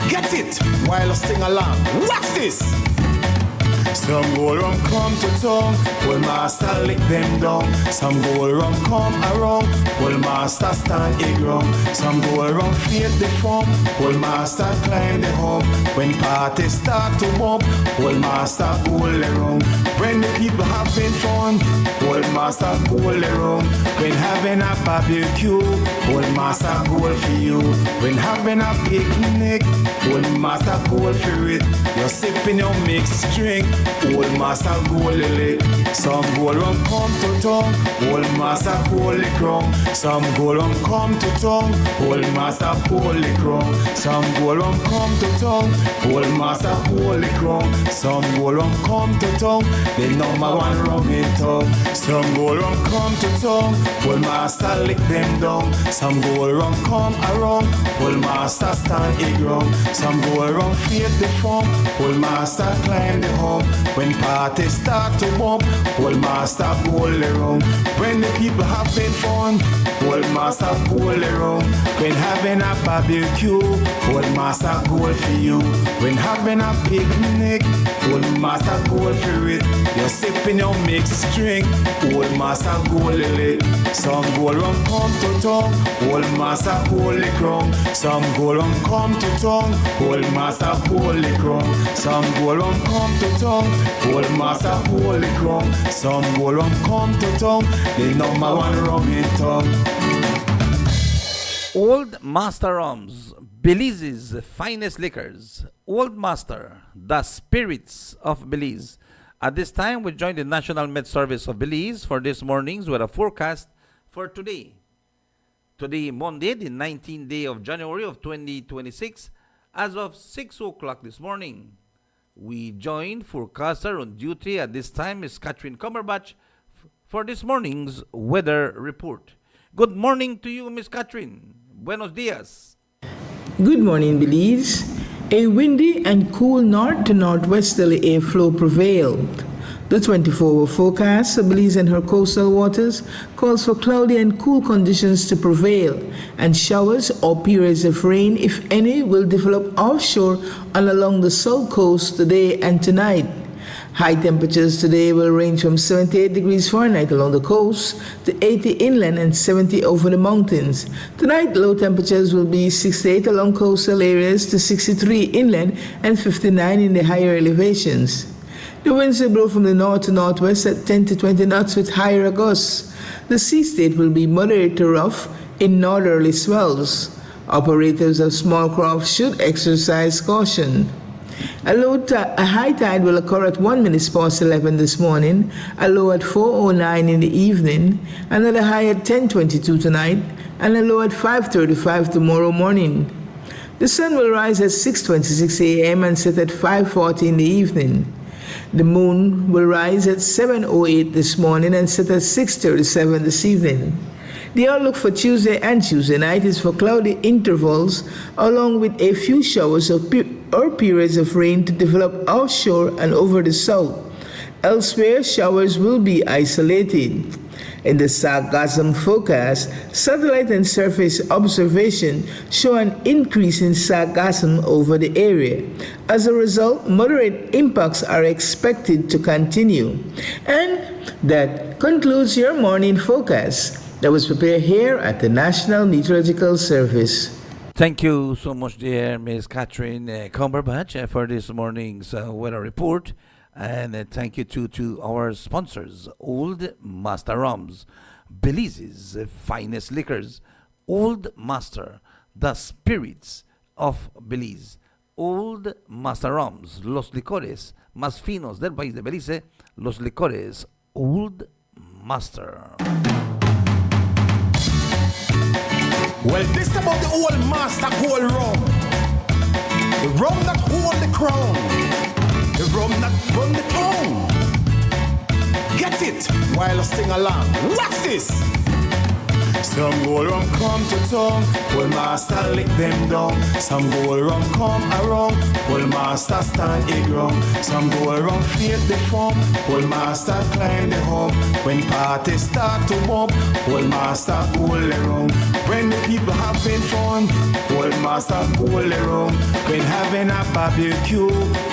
Get it while I sing along. Watch this. Some gold rum come to town, Old Master lick them down. Some gold rum come around, Old Master stand a ground. Some gold rum fade the foam, Old Master climb the hump. When parties start to bump, Old Master hold the rum. When the people having fun, Old Master hold the rum. When having a barbecue, Old Master hold for you. When having a picnic, Old Master hold for it. You're sipping your mixed drink, Old Master gold lily. Some gold rum come to town, Old Master hold the crown. Some gold rum come to town, Old Master hold the crown. Some gold rum come to town, Old Master hold the crown. Some gold rum come to town, the number one rum in town. Some gold rum come to town, Old Master lick them down. Some gold rum come around, Old Master stand a ground. Some gold rum fade the foam, Old Master climb the hump. When parties start to bump, Old Master hold the rum. When the people having fun, Old Old master gold around. When having a barbecue, old master gold for you. When having a picnic, old master gold for it. You're sipping your mixed drink, old master gold lily. Some gold rum come to tongue, old master gold crown. Some gold rum come to tongue, old master gold crown. Some gold rum come to tongue, old master gold crown. Some gold rum come to tongue, the number one rum in tongue. Old Master Rums, Belize's finest liquors. Old Master, the spirits of Belize. At this time, we join the National Med Service of Belize for this morning's weather forecast for today. Today, Monday, the 19th day of January of 2026, as of 6 o'clock this morning. We join forecaster on duty at this time is Catherine Cumberbatch for this morning's weather report. Good morning to you, Miss Catherine. Buenos dias. Good morning, Belize. A windy and cool north to northwesterly airflow prevailed. The 24-hour forecast for Belize and her coastal waters calls for cloudy and cool conditions to prevail, and showers or periods of rain, if any, will develop offshore and along the south coast today and tonight. High temperatures today will range from 78 degrees Fahrenheit along the coast to 80 inland and 70 over the mountains. Tonight, low temperatures will be 68 along coastal areas to 63 inland and 59 in the higher elevations. The winds will blow from the north to northwest at 10 to 20 knots with higher gusts. The sea state will be moderate to rough in northerly swells. Operators of small craft should exercise caution. A high tide will occur at 1 minute past 11 this morning, a low at 4:09 in the evening, and at a high at 10:22 tonight, and a low at 5:35 tomorrow morning. The sun will rise at 6:26 a.m. and set at 5:40 in the evening. The moon will rise at 7:08 this morning and set at 6:37 this evening. The outlook for Tuesday and Tuesday night is for cloudy intervals, along with a few showers or periods of rain to develop offshore and over the south. Elsewhere, showers will be isolated. In the sargassum forecast, satellite and surface observation show an increase in sargassum over the area. As a result, moderate impacts are expected to continue. And that concludes your morning forecast that was prepared here at the National Meteorological Service. Thank you so much, dear Miss Catherine Cumberbatch, for this morning's weather report. And thank you to our sponsors, Old Master Rums, Belize's finest liquors. Old Master, the spirits of Belize. Old Master Rums, los licores más finos del país de Belice, los licores Old Master. Well, this about the old master gold rum. The rum that hold the crown. The rum that run the town. Get it while I sing along. Watch this. Some gold rum come to town, old master lick them down. Some gold rum come around, old master stand a ground. Some gold rum fade the form, old master climb the home. When parties start to bump, old master gold around. When the people having fun, old master gold around. When having a barbecue,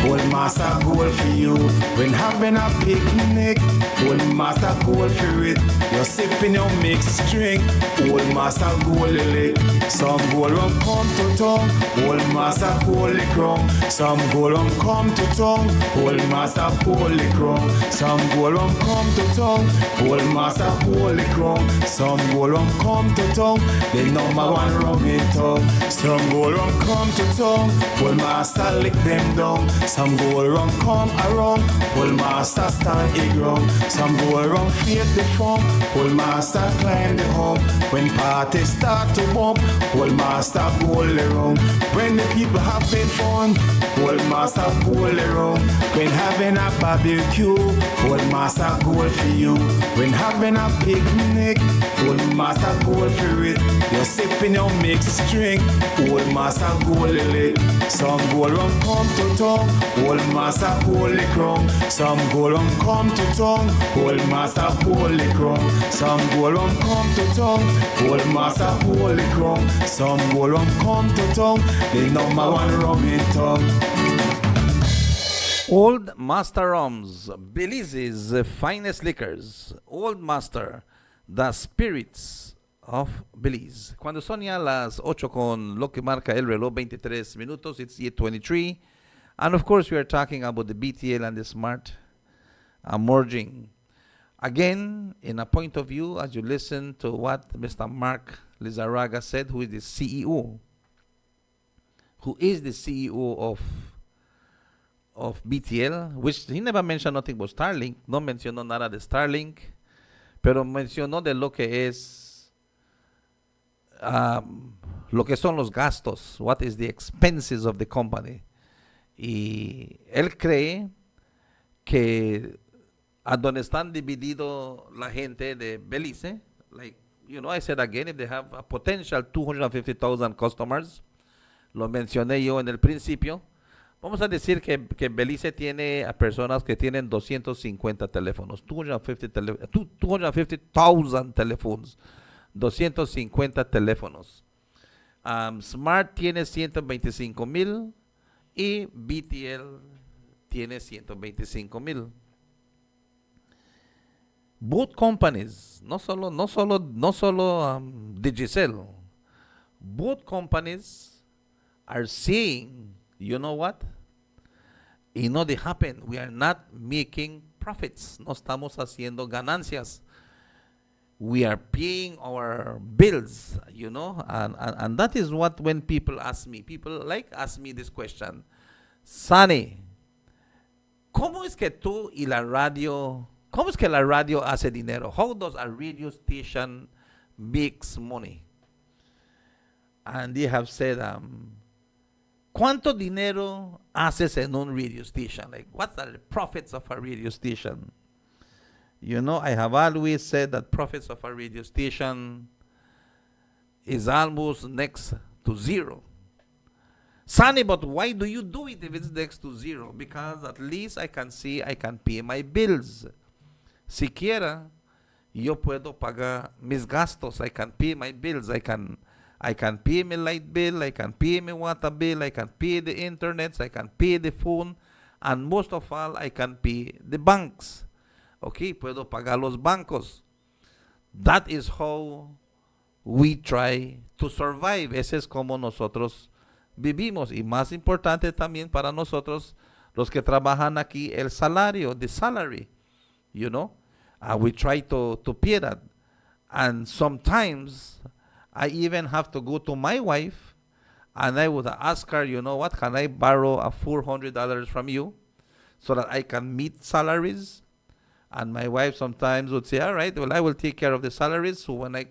old master gold for you. When having a picnic, old master gold for it. You're sipping your mixed drink, old master gold lily. Some gold rum come to tongue, old master gold crown. Some gold rum come to tongue, old master gold crown. Some gold rum come to tongue, old master gold crown. Some gold rum come to tongue, the number one rum in town. Some gold rum come to tongue, old master lick them down. Some gold rum come around, old master stand a ground. Some gold rum fade the form, old master climb the home. When parties start to bump, old master gold around. When the people having fun, old master gold around. When having a barbecue, old master gold for you. When having a picnic, old master gold for it. You're sipping your mixed drink, old master gold lily. Some gold rum come to tongue, old master gold crown. Some gold rum come to tongue, old master gold crown. Some gold rum come to tongue, Old master hold the crown. Some gold rum come to town. The number one rum in town. Old Master Rums, Belize's finest liquors. Old Master, the spirits of Belize. Cuando son ya las 8 con lo que marca el reloj, 23 minutos, it's 8:23. And of course, we are talking about the BTL and the smart merging. Again, in a point of view, as you listen to what Mr. Mark Lizarraga said, who is the CEO, of BTL, which he never mentioned nothing about Starlink, no mencionó nada de Starlink, pero mencionó de lo que es, lo que son los gastos, what is the expenses of the company. Y él cree que a donde están dividido la gente de Belize, like, I said again, if they have a potential 250,000 customers, lo mencioné yo en el principio, vamos a decir que Belize tiene a personas que tienen 250 teléfonos, 250,000 teléfonos, 250 teléfonos. Smart tiene 125,000 y BTL tiene 125,000. Both companies, no solo Digicel, both companies are saying, you know what? Y no they happen. We are not making profits. No estamos haciendo ganancias. We are paying our bills, and that is what when people ask me this question, Sani, ¿cómo es que la radio hace dinero? How does a radio station makes money? And they have said, ¿cuánto dinero haces en un radio station? Like, what are the profits of a radio station? I have always said that profits of a radio station is almost next to zero. Sonny, but why do you do it if it's next to zero? Because at least I can see I can pay my bills. Siquiera yo puedo pagar mis gastos. I can pay my bills. I can pay my light bill, I can pay my water bill, I can pay the internet, I can pay the phone, and most of all, I can pay the banks. Okay, puedo pagar los bancos. That is how we try to survive. Ese es como nosotros vivimos. Y más importante también para nosotros, los que trabajan aquí, el salario, the salary, we try to pay that. And sometimes I even have to go to my wife and I would ask her, you know what, can I borrow a $400 from you so that I can meet salaries? And my wife sometimes would say, all right, well, I will take care of the salaries. So when I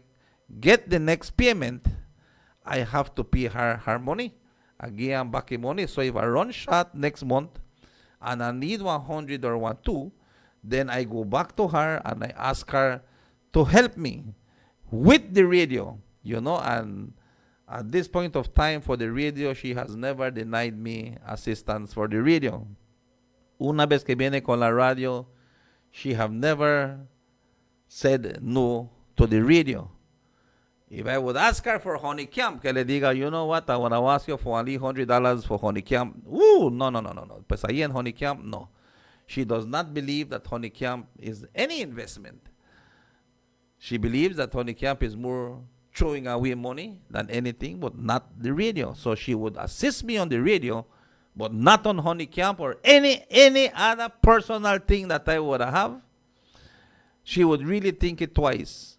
get the next payment, I have to pay her money. Again, back in money. So if I run short next month and I need 100 or 100, then I go back to her and I ask her to help me with the radio. And at this point of time for the radio, she has never denied me assistance for the radio. Una vez que viene con la radio, she have never said no to the radio. If I would ask her for honey camp, que le diga, you know what, I want to ask you for only $100 for honey camp. No. Pues ahí en honey camp, no. She does not believe that honey camp is any investment. She believes that honey camp is more throwing away money than anything, but not the radio. So she would assist me on the radio, but not on honey camp or any other personal thing that I would have. She would really think it twice.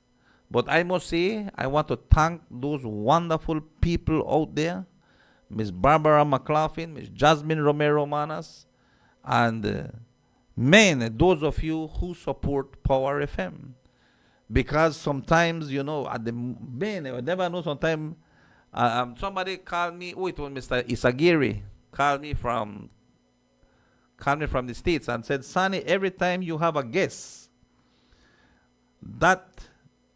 But I must say, I want to thank those wonderful people out there, Miss Barbara McLaughlin, Miss Jasmine Romero Manas, and those of you who support Power FM. Because sometimes, I never know, sometimes somebody called me, it was Mr. Isagiri, called me from the States and said, Sonny, every time you have a guest, that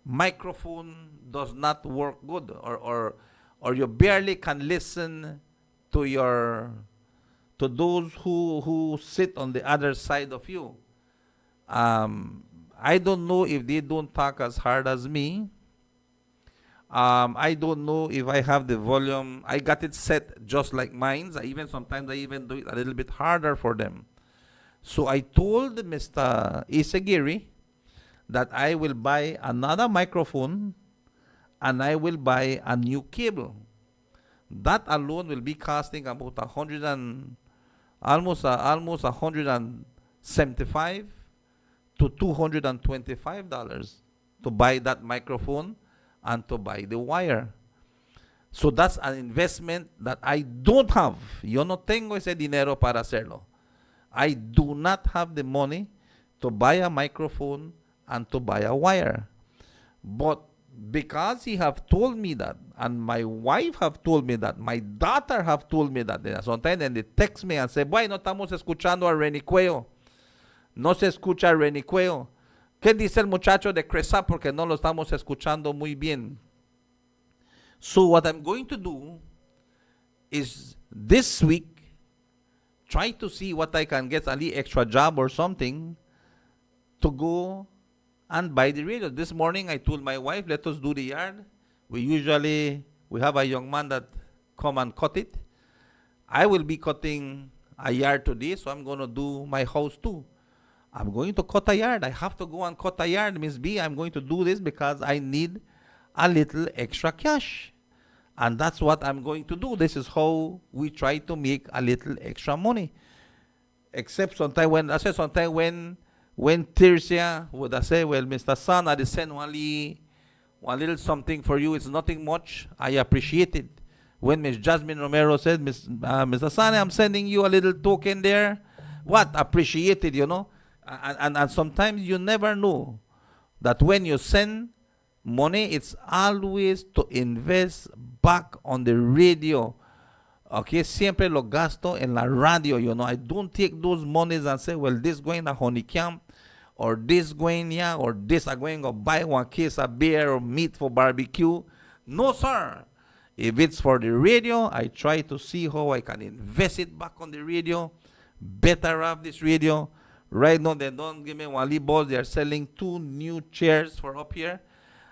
microphone does not work good, or you barely can listen to those who sit on the other side of you. I don't know if they don't talk as hard as me, I don't know if I have the volume. I got it set just like mine. Sometimes I even do it a little bit harder for them. So I told Mr. Isagiri that I will buy another microphone and I will buy a new cable. That alone will be costing about almost 175 to $225 to buy that microphone and to buy the wire. So that's an investment that I don't have. Yo no tengo ese dinero para hacerlo. I do not have the money to buy a microphone and to buy a wire. But because he have told me that, and my wife have told me that, my daughter have told me that, sometimes then they text me and say, "Boy, no estamos escuchando a Renicueo. No se escucha a Renicueo. ¿Qué dice el muchacho de Cresa? Porque no lo estamos escuchando muy bien." So what I'm going to do is this week try to see what I can get a little extra job or something to go and buy the radio. This morning I told my wife, let us do the yard. We have a young man that come and cut it. I will be cutting a yard today, so I'm going to do my house too. I'm going to cut a yard. I have to go and cut a yard, Miss B. I'm going to do this because I need a little extra cash. And that's what I'm going to do. This is how we try to make a little extra money. Except sometimes when Tercia would I say, "Well, Mr. Son, I send one little something for you. It's nothing much. I appreciate it." When Miss Jasmine Romero said, "Mr. Son, I'm sending you a little token there." What? Appreciate it, you know. And sometimes you never know that when you send money, it's always to invest back on the radio. Okay, siempre lo gasto en la radio, you know. I don't take those monies and say, "Well, this going to honey camp, or this going here, or this I'm going to buy one case of beer or meat for barbecue." No, sir. If it's for the radio, I try to see how I can invest it back on the radio, better off this radio. Right now, they don't give me one balls. They are selling 2 new chairs for up here.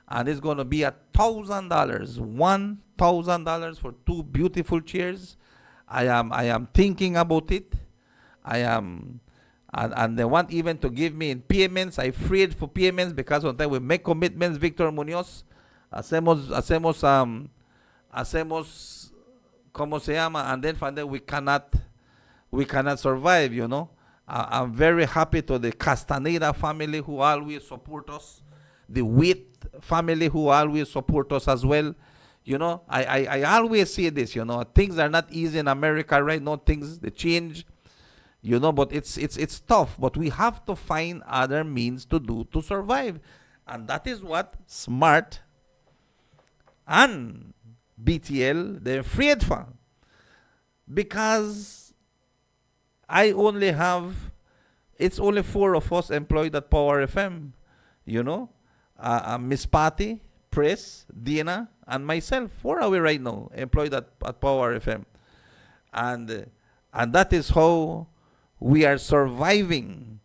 And it's going to be $1,000. $1,000 for 2 beautiful chairs. I am thinking about it. And they want even to give me in payments. I freed for payments because sometimes we make commitments, Victor Munoz. Hacemos, ¿cómo se llama? And then from there we cannot survive, you know. I'm very happy to the Castaneda family who always support us. The Witt family who always support us as well. You know, I always say this, you know, things are not easy in America right now. Things, they change, you know, but it's tough. But we have to find other means to do to survive. And that is what SMART and BTL, they're afraid for. Because it's only 4 of us employed at Power FM, you know. Miss Patty, Press, Dina, and myself. 4 are we right now employed at Power FM. And that is how we are surviving,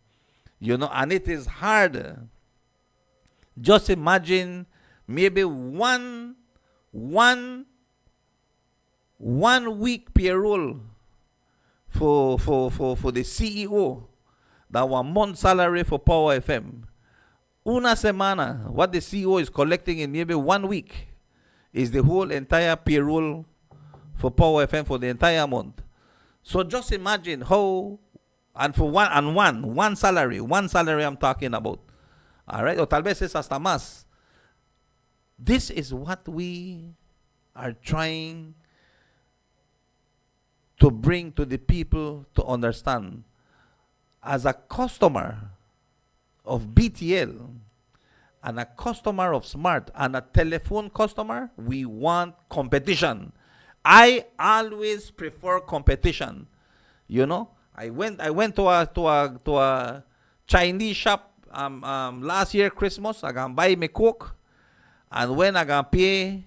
you know, and it is hard. Just imagine maybe one week payroll for the CEO, that 1 month salary for Power FM. Una semana, what the CEO is collecting in maybe 1 week is the whole entire payroll for Power FM for the entire month. So just imagine how, and for one salary I'm talking about. All right, o tal vez es hasta más. This is what we are trying to bring to the people to understand. As a customer of BTL and a customer of SMART and a telephone customer, we want competition. I always prefer competition. You know, I went to a Chinese shop last year Christmas. I can buy me Coke, and when I can pay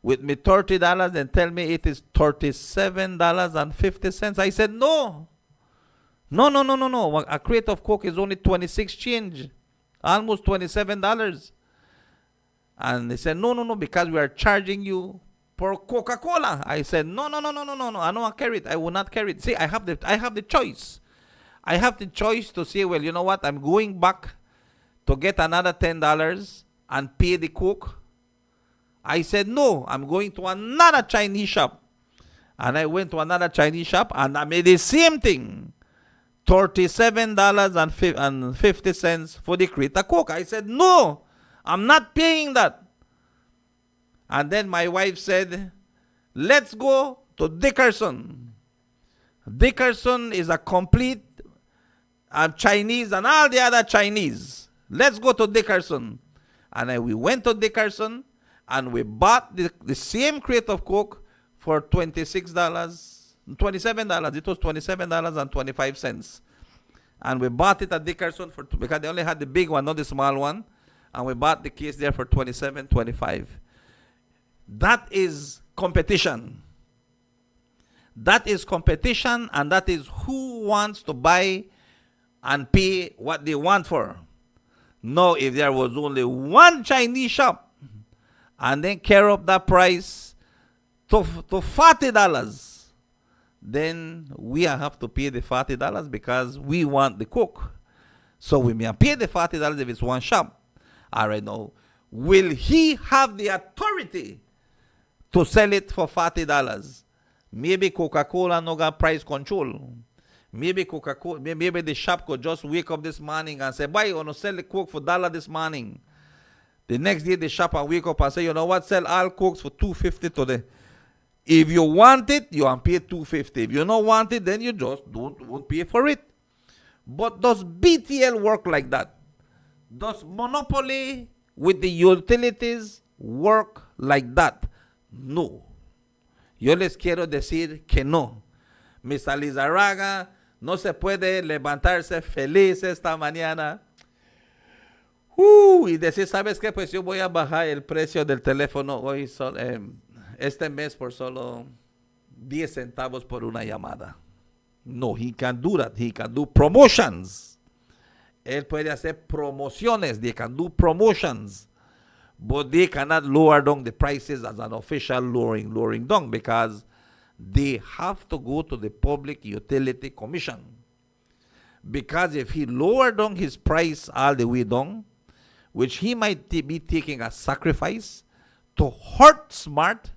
with me $30 and tell me it is $37.50, I said no. No. A crate of Coke is only 26 change, almost $27. And they said, no, because we are charging you for Coca-Cola. I said, no, I don't want to carry it. I will not carry it. See, I have the choice. I have the choice to say, well, you know what? I'm going back to get another $10 and pay the cook. I said, no, I'm going to another Chinese shop. And I went to another Chinese shop and I made the same thing. $37.50 for the crate of Coke. I said, no, I'm not paying that. And then my wife said, let's go to Dickerson. Dickerson is a complete Chinese and all the other Chinese. Let's go to Dickerson. And we went to Dickerson and we bought the same crate of Coke for $27. It was $27.25. And we bought it at Dickerson because they only had the big one, not the small one. And we bought the case there for $27.25. That is competition. That is competition, and that is who wants to buy and pay what they want for. No, if there was only one Chinese shop and then carry up that price to $40, then we have to pay the $40 because we want the Coke. So we may pay the $40 if it's one shop. All right, now, will he have the authority to sell it for $40? Maybe Coca-Cola no got price control. Maybe the shop could just wake up this morning and say, boy, you want to sell the Coke for $1 this morning. The next day the shop and wake up and say, you know what, sell all Cokes for $2.50 today. If you want it, you can pay $2.50. If you don't want it, then you just won't pay for it. But does BTL work like that? Does monopoly with the utilities work like that? No. Yo les quiero decir que no. Mr. Lizarraga, no se puede levantarse feliz esta mañana. Y decir, ¿sabes qué? Pues yo voy a bajar el precio del teléfono hoy, este mes por solo 10 centavos por una llamada. No, he can do that. He can do promotions. Él puede hacer promociones. They can do promotions. But they cannot lower down the prices as an official lowering down because they have to go to the Public Utility Commission. Because if he lowered down his price all the way down, which he might be taking a sacrifice to hurt smart,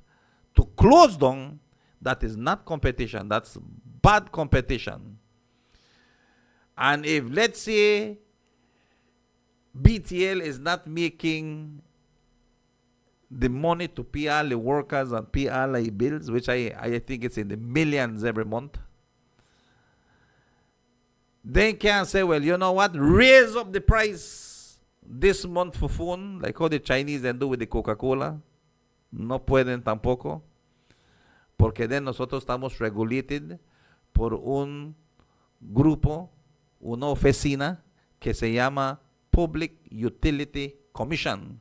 to close down, that is not competition. That's bad competition. And if, let's say, BTL is not making the money to pay all the workers and pay all the bills, which I think it's in the millions every month, they can say, well, you know what, raise up the price this month for phone, like how the Chinese then do with the Coca-Cola. No pueden tampoco, porque then nosotros estamos regulated por un grupo, una oficina que se llama Public Utility Commission.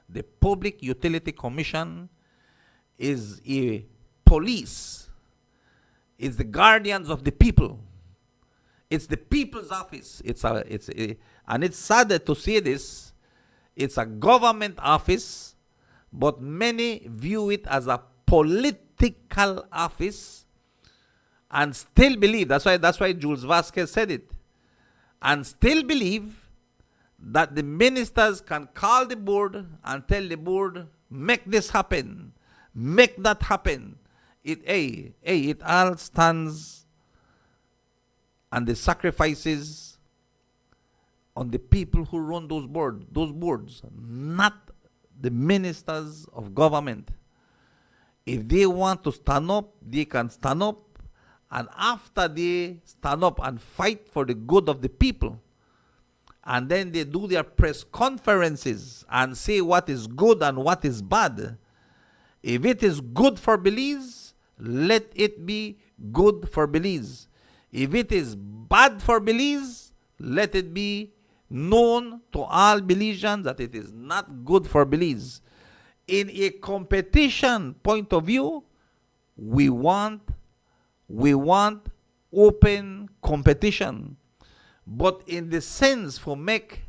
The Public Utility Commission is a police. It's the guardians of the people. It's the people's office. And it's sad to say this. It's a government office, but many view it as a political office and still believe, that's why Jules Vasquez said it, and still believe that the ministers can call the board and tell the board, make this happen, make that happen. It all stands on the sacrifices on the people who run those boards, not the ministers of government. If they want to stand up, they can stand up, and after they stand up and fight for the good of the people, and then they do their press conferences and say what is good and what is bad. If it is good for Belize, let it be good for Belize. If it is bad for Belize, let it be known to all Belizeans that it is not good for Belize. In a competition point of view, we want open competition. But in the sense for make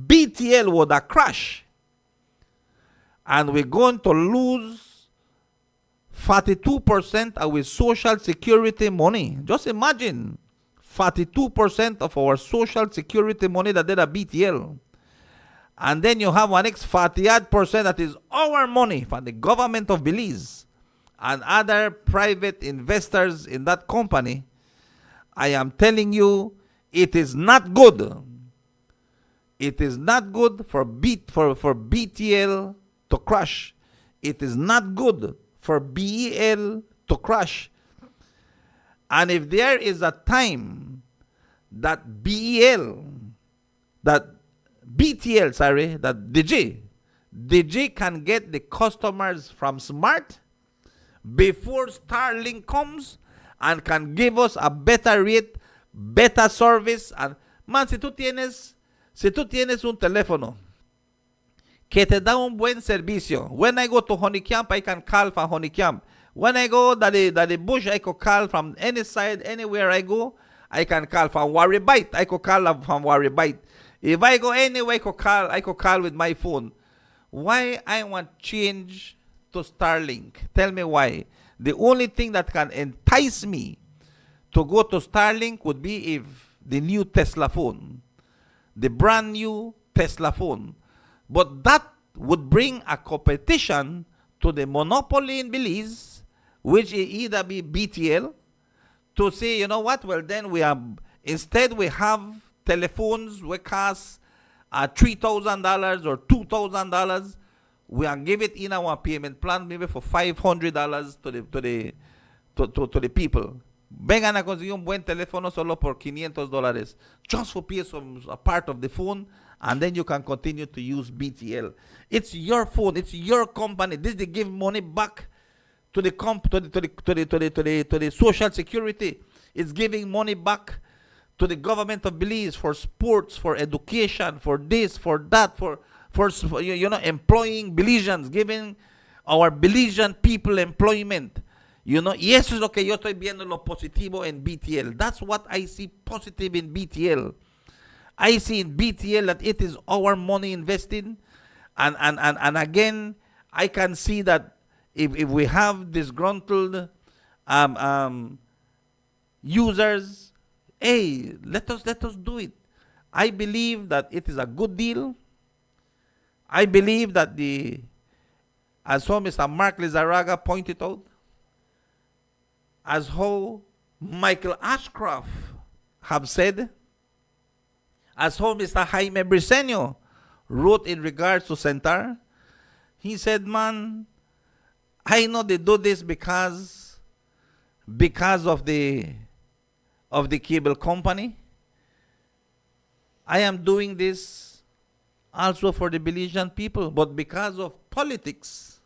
BTL would a crash, And we're going to lose 42% of our social security money. Just imagine 42% of our social security money that did a BTL. And then you have one next 48% that is our money from the government of Belize and other private investors in that company. I am telling you, it is not good. It is not good for BTL to crash. It is not good for BEL to crash. And if there is a time that BTL, that DG can get the customers from Smart before Starlink comes and can give us a better rate, better service. And man, si tú tienes un teléfono que te da un buen servicio. When I go to Honeycamp, I can call from Honeycamp. When I go to the bush, I can call from any side, anywhere I go. I can call from Waribite. I can call from Waribite. If I go anywhere, I can call with my phone. Why I want change to Starlink? Tell me why. The only thing that can entice me to go to Starlink would be if the new Tesla phone, the brand new Tesla phone. But that would bring a competition to the monopoly in Belize, which is either be BTL, to say, you know what, well then we have, instead we have telephones we cost $3,000 or $2,000. We are give it in our payment plan maybe for $500 to the people. Vengan a conseguir un buen teléfono solo por $500, just for pay a part of the phone, and then you can continue to use BTL. It's your phone, it's your company. This they give money back to the social security. It's giving money back to the government of Belize for sports, for education, for this, for that, for employing Belizeans, giving our Belizean people employment. Y eso es lo que yo estoy viendo lo positivo en BTL. That's what I see positive in BTL. I see in BTL that it is our money invested. And again, I can see that if we have disgruntled users, hey, let us do it. I believe that it is a good deal. I believe that as how Mr. Mark Lizarraga pointed out, as how Michael Ashcroft have said, as how Mr. Jaime Briceño wrote in regards to Centar, he said, man, I know they do this because of the cable company. I am doing this also for the Belizean people, but because of politics,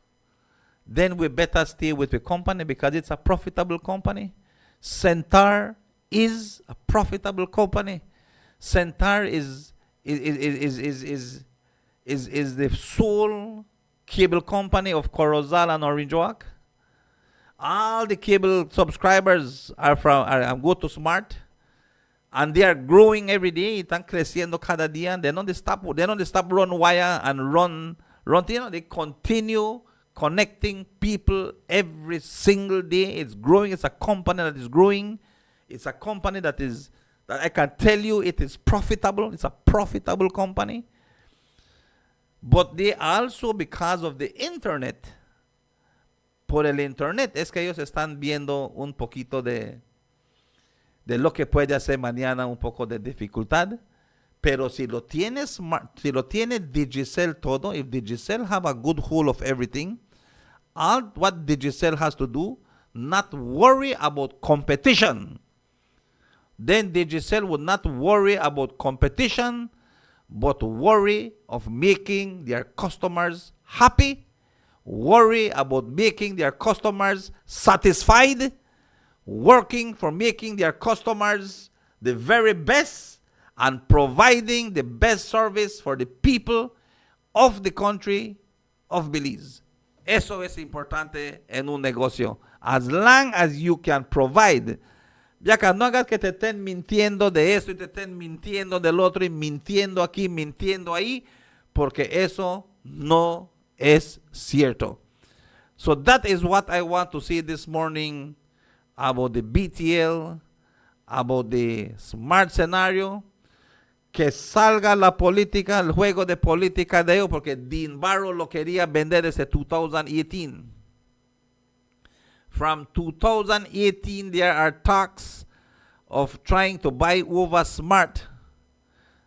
then we better stay with the company because it's a profitable company. Centar is a profitable company. Centar is the sole cable company of Corozal and Orange Walk. All the cable subscribers are go to Smart, and they are growing every day. Están creciendo cada día. They don't stop run wire and run. They continue connecting people every single day. It's growing. It's a company that is growing. It's a company that I can tell you it is profitable. It's a profitable company. But they also, because of the internet, por el internet, es que ellos están viendo un poquito de lo que puede hacer mañana, un poco de dificultad. Pero si lo tiene Digicel todo, if Digicel have a good hold of everything, all what Digicel has to do, not worry about competition. Then Digicel would not worry about competition, but worry of making their customers happy, worry about making their customers satisfied, working for making their customers the very best, and providing the best service for the people of the country of Belize. Eso es importante en un negocio. As long as you can provide. Ya que no hagas que te estén mintiendo de eso y te estén mintiendo del otro y mintiendo aquí, mintiendo ahí, porque eso no es cierto. So that is what I want to say this morning about the BTL, about the smart scenario. Que salga la política, el juego de política de ellos, porque Dean Barrow lo quería vender desde 2018. From 2018, there are talks of trying to buy over Smart.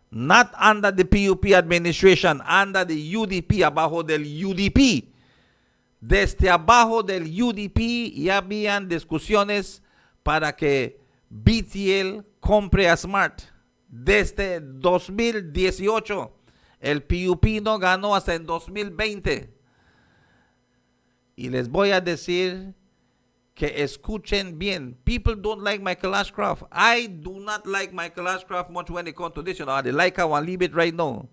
Not under the PUP administration, under the UDP, abajo del UDP. Desde abajo del UDP ya habían discusiones para que BTL compre a Smart. Desde 2018. El PUP no ganó hasta en 2020. Y les voy a decir que escuchen bien. People don't like Michael Ashcroft. I do not like Michael Ashcroft much when it comes to this. I like how I leave it right now.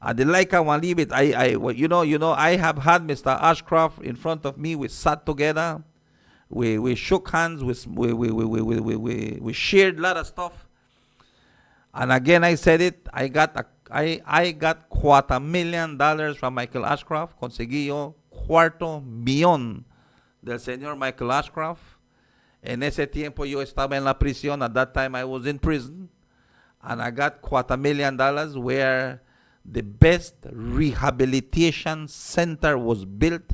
I like how I leave it. I have had Mr. Ashcroft in front of me. We sat together. We shook hands. We shared a lot of stuff. And again, I said it. I got $250,000 from Michael Ashcroft. Conseguí yo $250,000 del señor Michael Ashcroft. En ese tiempo yo estaba en la prisión. At that time I was in prison. And I got $250,000 where the best rehabilitation center was built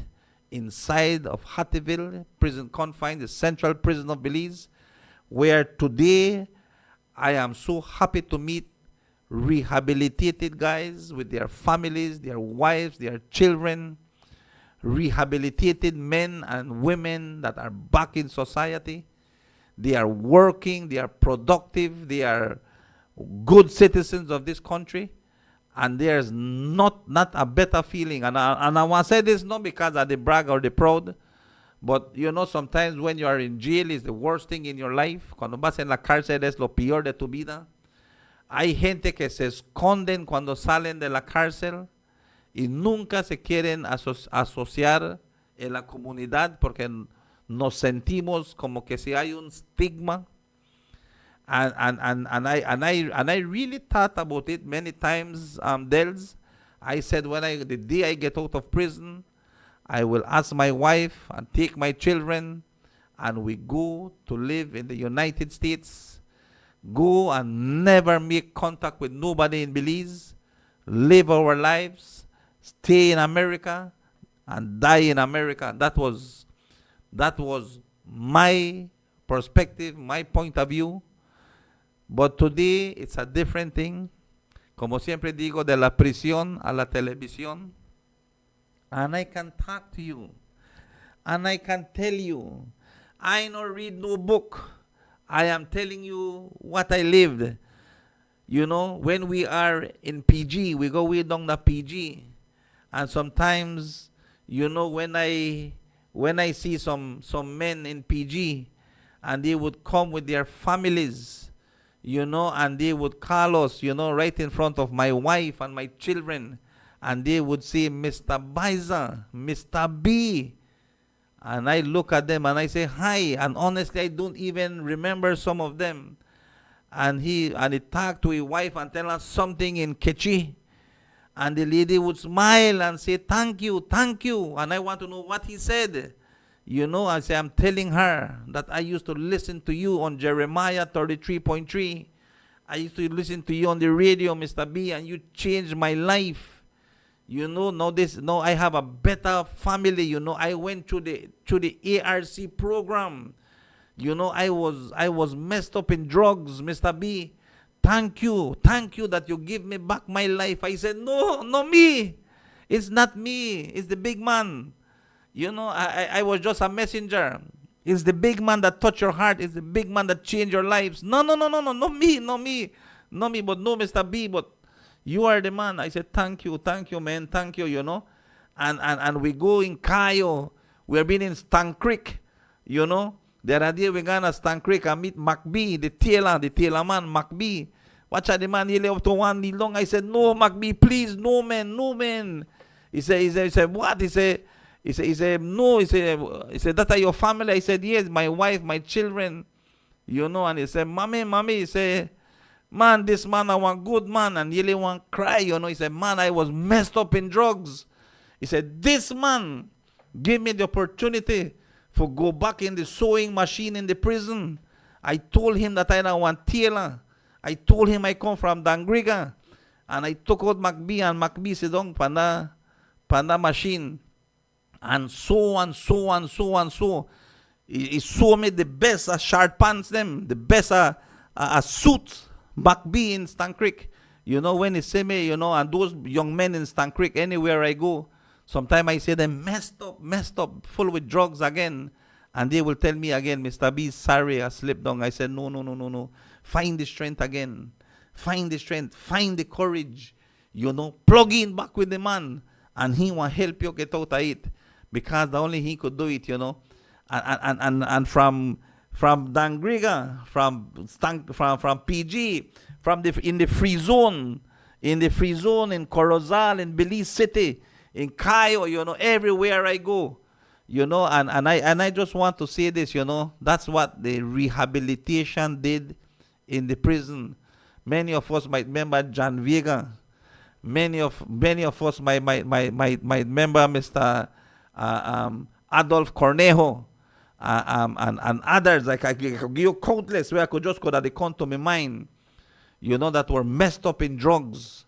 inside of Hattieville prison confines, the central prison of Belize, where today I am so happy to meet rehabilitated guys with their families, their wives, their children, rehabilitated men and women that are back in society. They are working, they are productive, they are good citizens of this country, and there's not a better feeling. And I want to say this not because of the brag or the proud, but sometimes when you are in jail is the worst thing in your life. Cuando vas en la cárcel es lo peor de tu vida. Hay gente que se esconden cuando salen de la cárcel y nunca se quieren asociar en la comunidad porque nos sentimos como que si hay un estigma. And I really thought about it many times, Dels. I said the day I get out of prison, I will ask my wife and take my children and we go to live in the United States, go and never make contact with nobody in Belize, live our lives, stay in America and die in America. That was my perspective, my point of view. But today it's a different thing. Como siempre digo, de la prisión a la televisión. And I can talk to you. And I can tell you. I don't read no book. I am telling you what I lived. When we are in PG, we go way down the PG. And sometimes, when I see some men in PG, and they would come with their families, and they would call us, right in front of my wife and my children. And they would say, Mr. Biza, Mr. B. And I look at them and I say, hi. And honestly, I don't even remember some of them. And he talked to his wife and tell her something in Quechua. And the lady would smile and say, thank you. And I want to know what he said. I say, I'm telling her that I used to listen to you on Jeremiah 33.3. I used to listen to you on the radio, Mr. B, and you changed my life. Now I have a better family. I went through the ARC program. I was messed up in drugs, Mr. B. Thank you that you give me back my life. I said, no me. It's not me. It's the big man. I was just a messenger. It's the big man that touched your heart. It's the big man that changed your lives. No, not me. But no, Mr. B, but you are the man. I said, thank you, man. Thank you, And we go in Cayo. We've been in Stan Creek, The other day we gone to Stan Creek and meet McBee, the tailor man, McBee. Watch out, the man, he left to one knee long. I said, no, McBee, please, no, man. He said, what? He said, no. He said, that are your family? I said, yes, my wife, my children, And he said, mommy, he said, man, this man, I want good man. And he really want cry, He said, man, I was messed up in drugs. He said, this man gave me the opportunity for go back in the sewing machine in the prison. I told him that I don't want tailor. I told him I come from Dangriga. And I took out McBee, and McBee said, "Dong panda machine." And so and so and so and so. He saw me the best short pants them, the best suit, McBee in Stan Creek. You know, when he say me, you know, and those young men in Stan Creek, anywhere I go, sometimes I say them messed up, full with drugs again. And they will tell me again, Mr. B, sorry, I slipped down. I said, no. Find the strength again. Find the strength. Find the courage. You know, plug in back with the man. And he will help you get out of it. Because the only he could do it, you know. And from Dangriga, from PG, in the free zone, in Corozal, in Belize City, in Cayo, you know, everywhere I go, you know, and I just want to say this, you know, that's what the rehabilitation did in the prison. Many of us might remember John Vega. Many of us might remember Mr. Adolf Cornejo. And others, like I could give you countless where I could just go that they come to my mind, you know, that were messed up in drugs.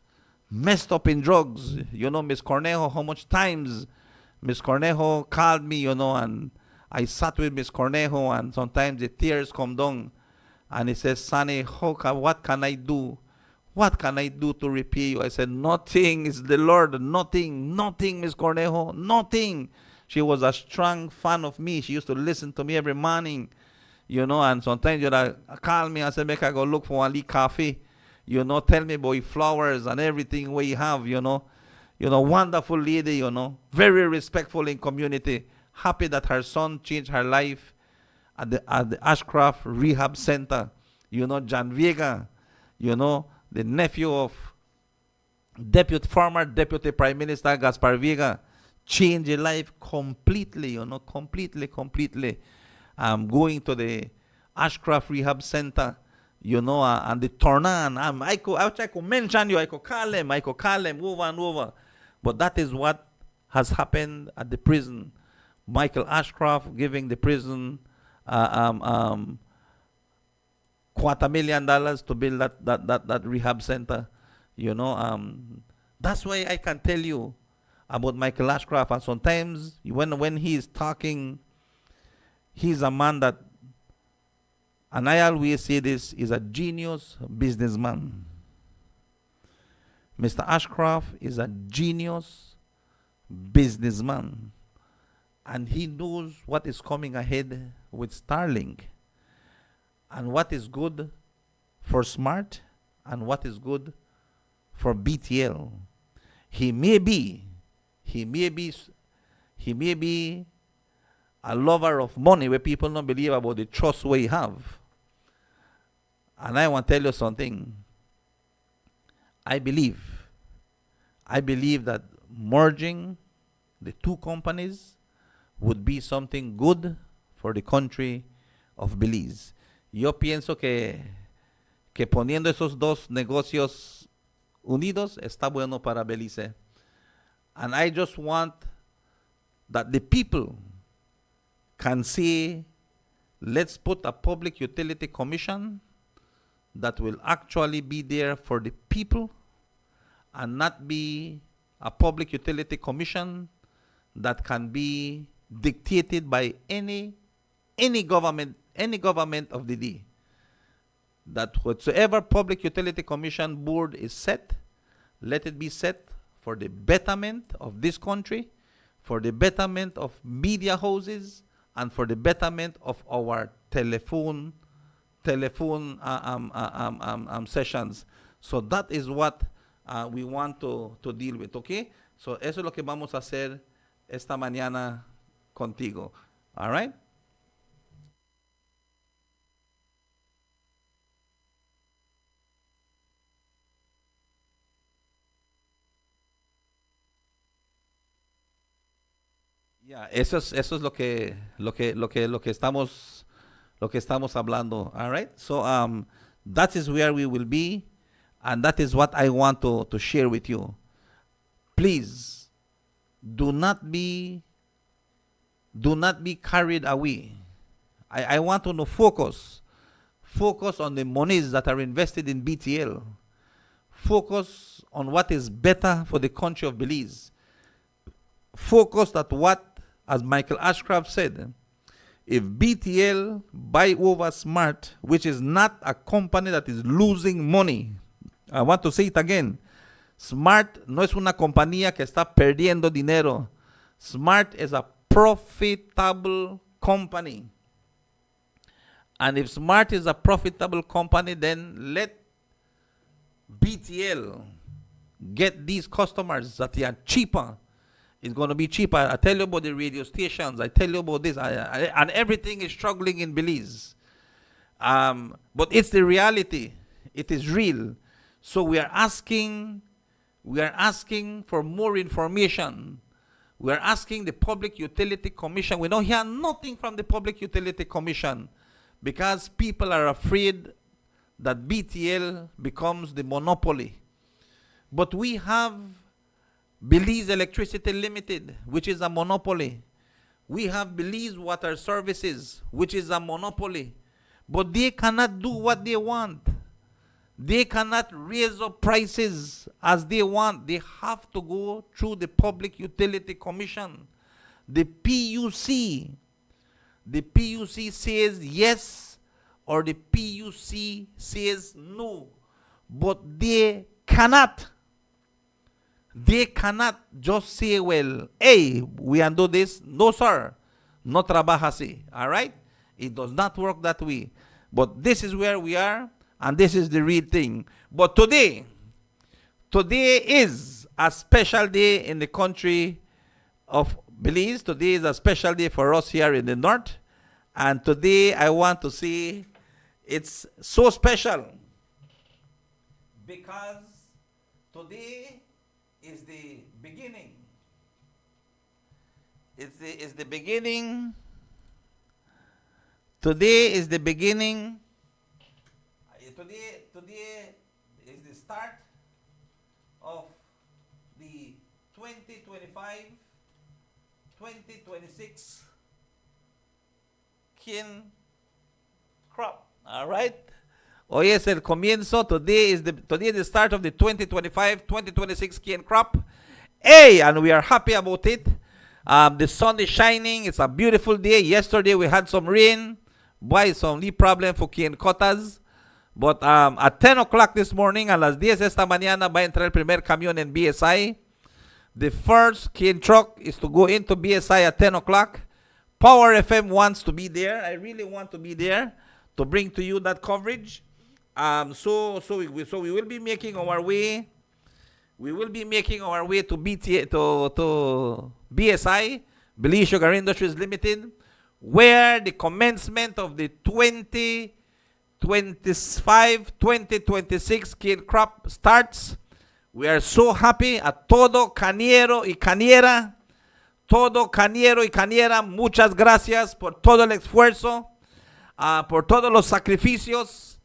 You know, Miss Cornejo, how much times Miss Cornejo called me, you know, and I sat with Miss Cornejo, and sometimes the tears come down, and he says, Sonny, what can I do? What can I do to repay you? I said, nothing, is the Lord, nothing, Miss Cornejo, nothing. She was a strong fan of me. She used to listen to me every morning, you know, and sometimes you'd call me and say, make I go look for one coffee, you know, tell me about flowers and everything what you have, you know, wonderful lady, you know, very respectful in community, happy that her son changed her life at the Ashcroft Rehab Center, you know, John Vega, you know, the nephew of former Deputy Prime Minister Gaspar Vega, changed his life completely, you know, completely. Going to the Ashcroft Rehab Center, you know, and the Tornan. I could mention you, I could call them over and over. But that is what has happened at the prison. Michael Ashcroft giving the prison $250,000 to build that rehab center, you know. That's why I can tell you about Michael Ashcroft, and sometimes when he is talking, he's a man that, and I always say this, is a genius businessman. Mr. Ashcroft is a genius businessman, and he knows what is coming ahead with Starlink, and what is good for Smart, and what is good for BTL. He may be a lover of money where people don't believe about the trust we have. And I want to tell you something. I believe that merging the two companies would be something good for the country of Belize. Yo pienso que poniendo esos dos negocios unidos está bueno para Belize. And I just want that the people can say, let's put a public utility commission that will actually be there for the people, and not be a public utility commission that can be dictated by any government of the day. That whatsoever public utility commission board is set, let it be set for the betterment of this country, for the betterment of media houses, and for the betterment of our telephone sessions. So that is what we want to deal with, okay? So eso es lo que vamos a hacer esta mañana contigo. All right? Yeah, eso es lo que estamos hablando. All right? So that is where we will be, and that is what I want to share with you. Please do not be carried away. I want to know, focus on the monies that are invested in BTL. Focus on what is better for the country of Belize. Focus at what, as Michael Ashcraft said, if BTL buy over Smart, which is not a company that is losing money, I want to say it again, Smart no es una compañía que está perdiendo dinero. Smart is a profitable company. And if Smart is a profitable company, then let BTL get these customers that are cheaper. It's going to be cheaper. I tell you about the radio stations. I tell you about this. And everything is struggling in Belize. But it's the reality. It is real. So we are asking for more information. We are asking the Public Utility Commission. We don't hear nothing from the Public Utility Commission because people are afraid that BTL becomes the monopoly. But we have Belize Electricity Limited, which is a monopoly. We have Belize Water Services, which is a monopoly. But they cannot do what they want. They cannot raise up prices as they want. They have to go through the Public Utility Commission. The PUC says yes or the PUC says no. But they cannot just say, well, hey, we undo this. No, sir. No trabaja así. All right? It does not work that way. But this is where we are, and this is the real thing. But today is a special day in the country of Belize. Today is a special day for us here in the north. And today I want to say it's so special because today is the beginning. It's the beginning. Today is the beginning. Today is the start of the 2025-2026 cane crop. All right. Hoy es el comienzo. Today is the start of the 2025-2026 cane crop. Hey, and we are happy about it. The sun is shining. It's a beautiful day. Yesterday we had some rain. Boy, it's only problem for cane cutters. But at 10 o'clock this morning, a las 10 esta mañana, va a entrar el primer camión en BSI. The first cane truck is to go into BSI at 10 o'clock. Power FM wants to be there. I really want to be there to bring to you that coverage. So we will be making our way. We will be making our way to BSI, Belize Sugar Industries Limited, where the commencement of the 2025-2026 cane crop starts. We are so happy. A todo cañero y cañera, muchas gracias por todo el esfuerzo, por todos los sacrificios,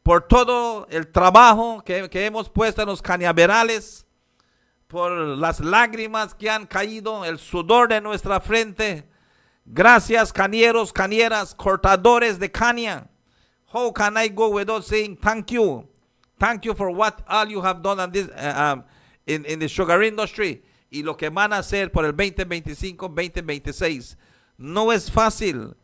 por todo el trabajo que hemos puesto en los cañaverales, por las lágrimas que han caído, el sudor de nuestra frente. Gracias, cañeros, cañeras, cortadores de caña. How can I go without saying thank you? Thank you for what all you have done on this, in the sugar industry y lo que van a hacer por el 2025-2026. No es fácil,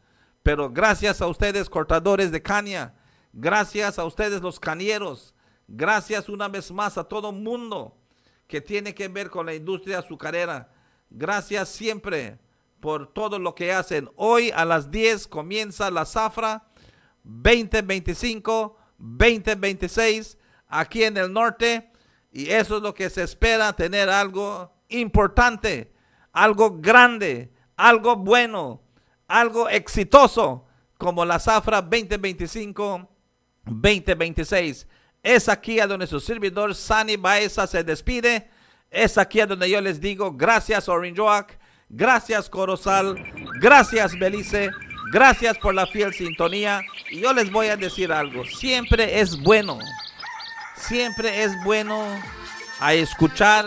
pero gracias a ustedes, cortadores de caña. Gracias a ustedes, los cañeros. Gracias una vez más a todo mundo que tiene que ver con la industria azucarera. Gracias siempre por todo lo que hacen. Hoy a las 10 comienza la zafra 2025-2026 aquí en el norte. Y eso es lo que se espera, tener algo importante, algo grande, algo bueno, algo exitoso como la zafra 2025-2026. Es aquí a donde su servidor Sani Baeza se despide. Es aquí a donde yo les digo gracias Orange Oak, gracias Corozal, gracias Belize, gracias por la fiel sintonía. Y yo les voy a decir algo, siempre es bueno a escuchar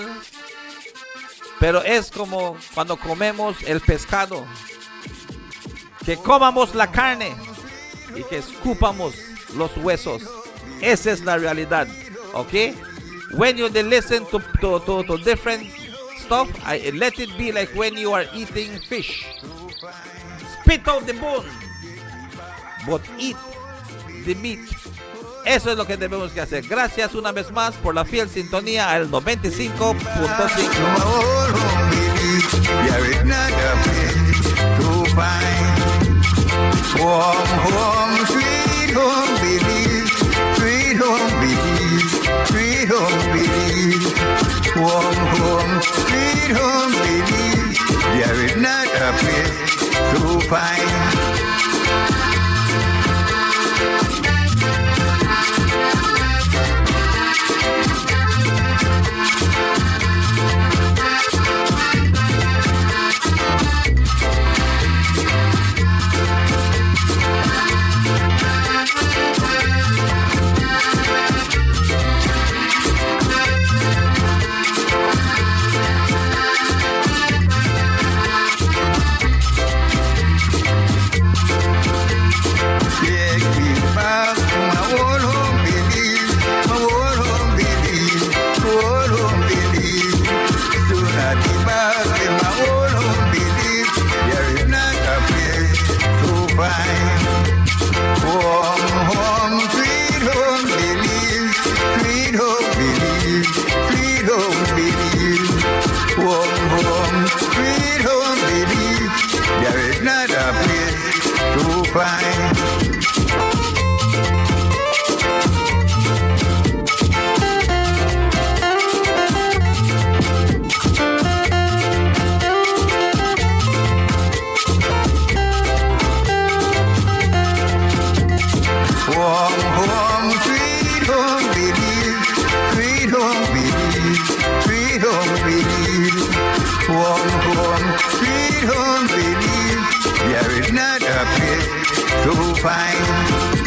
Pero es como cuando comemos el pescado, que comamos la carne y que escupamos los huesos. Esa es la realidad, ¿ok? When you listen to different stuff, let it be like when you are eating fish. Spit out the bone, but eat the meat. Eso es lo que debemos que hacer. Gracias una vez más por la fiel sintonía al 95.5. Sweet home Belize, there is not a place so fine.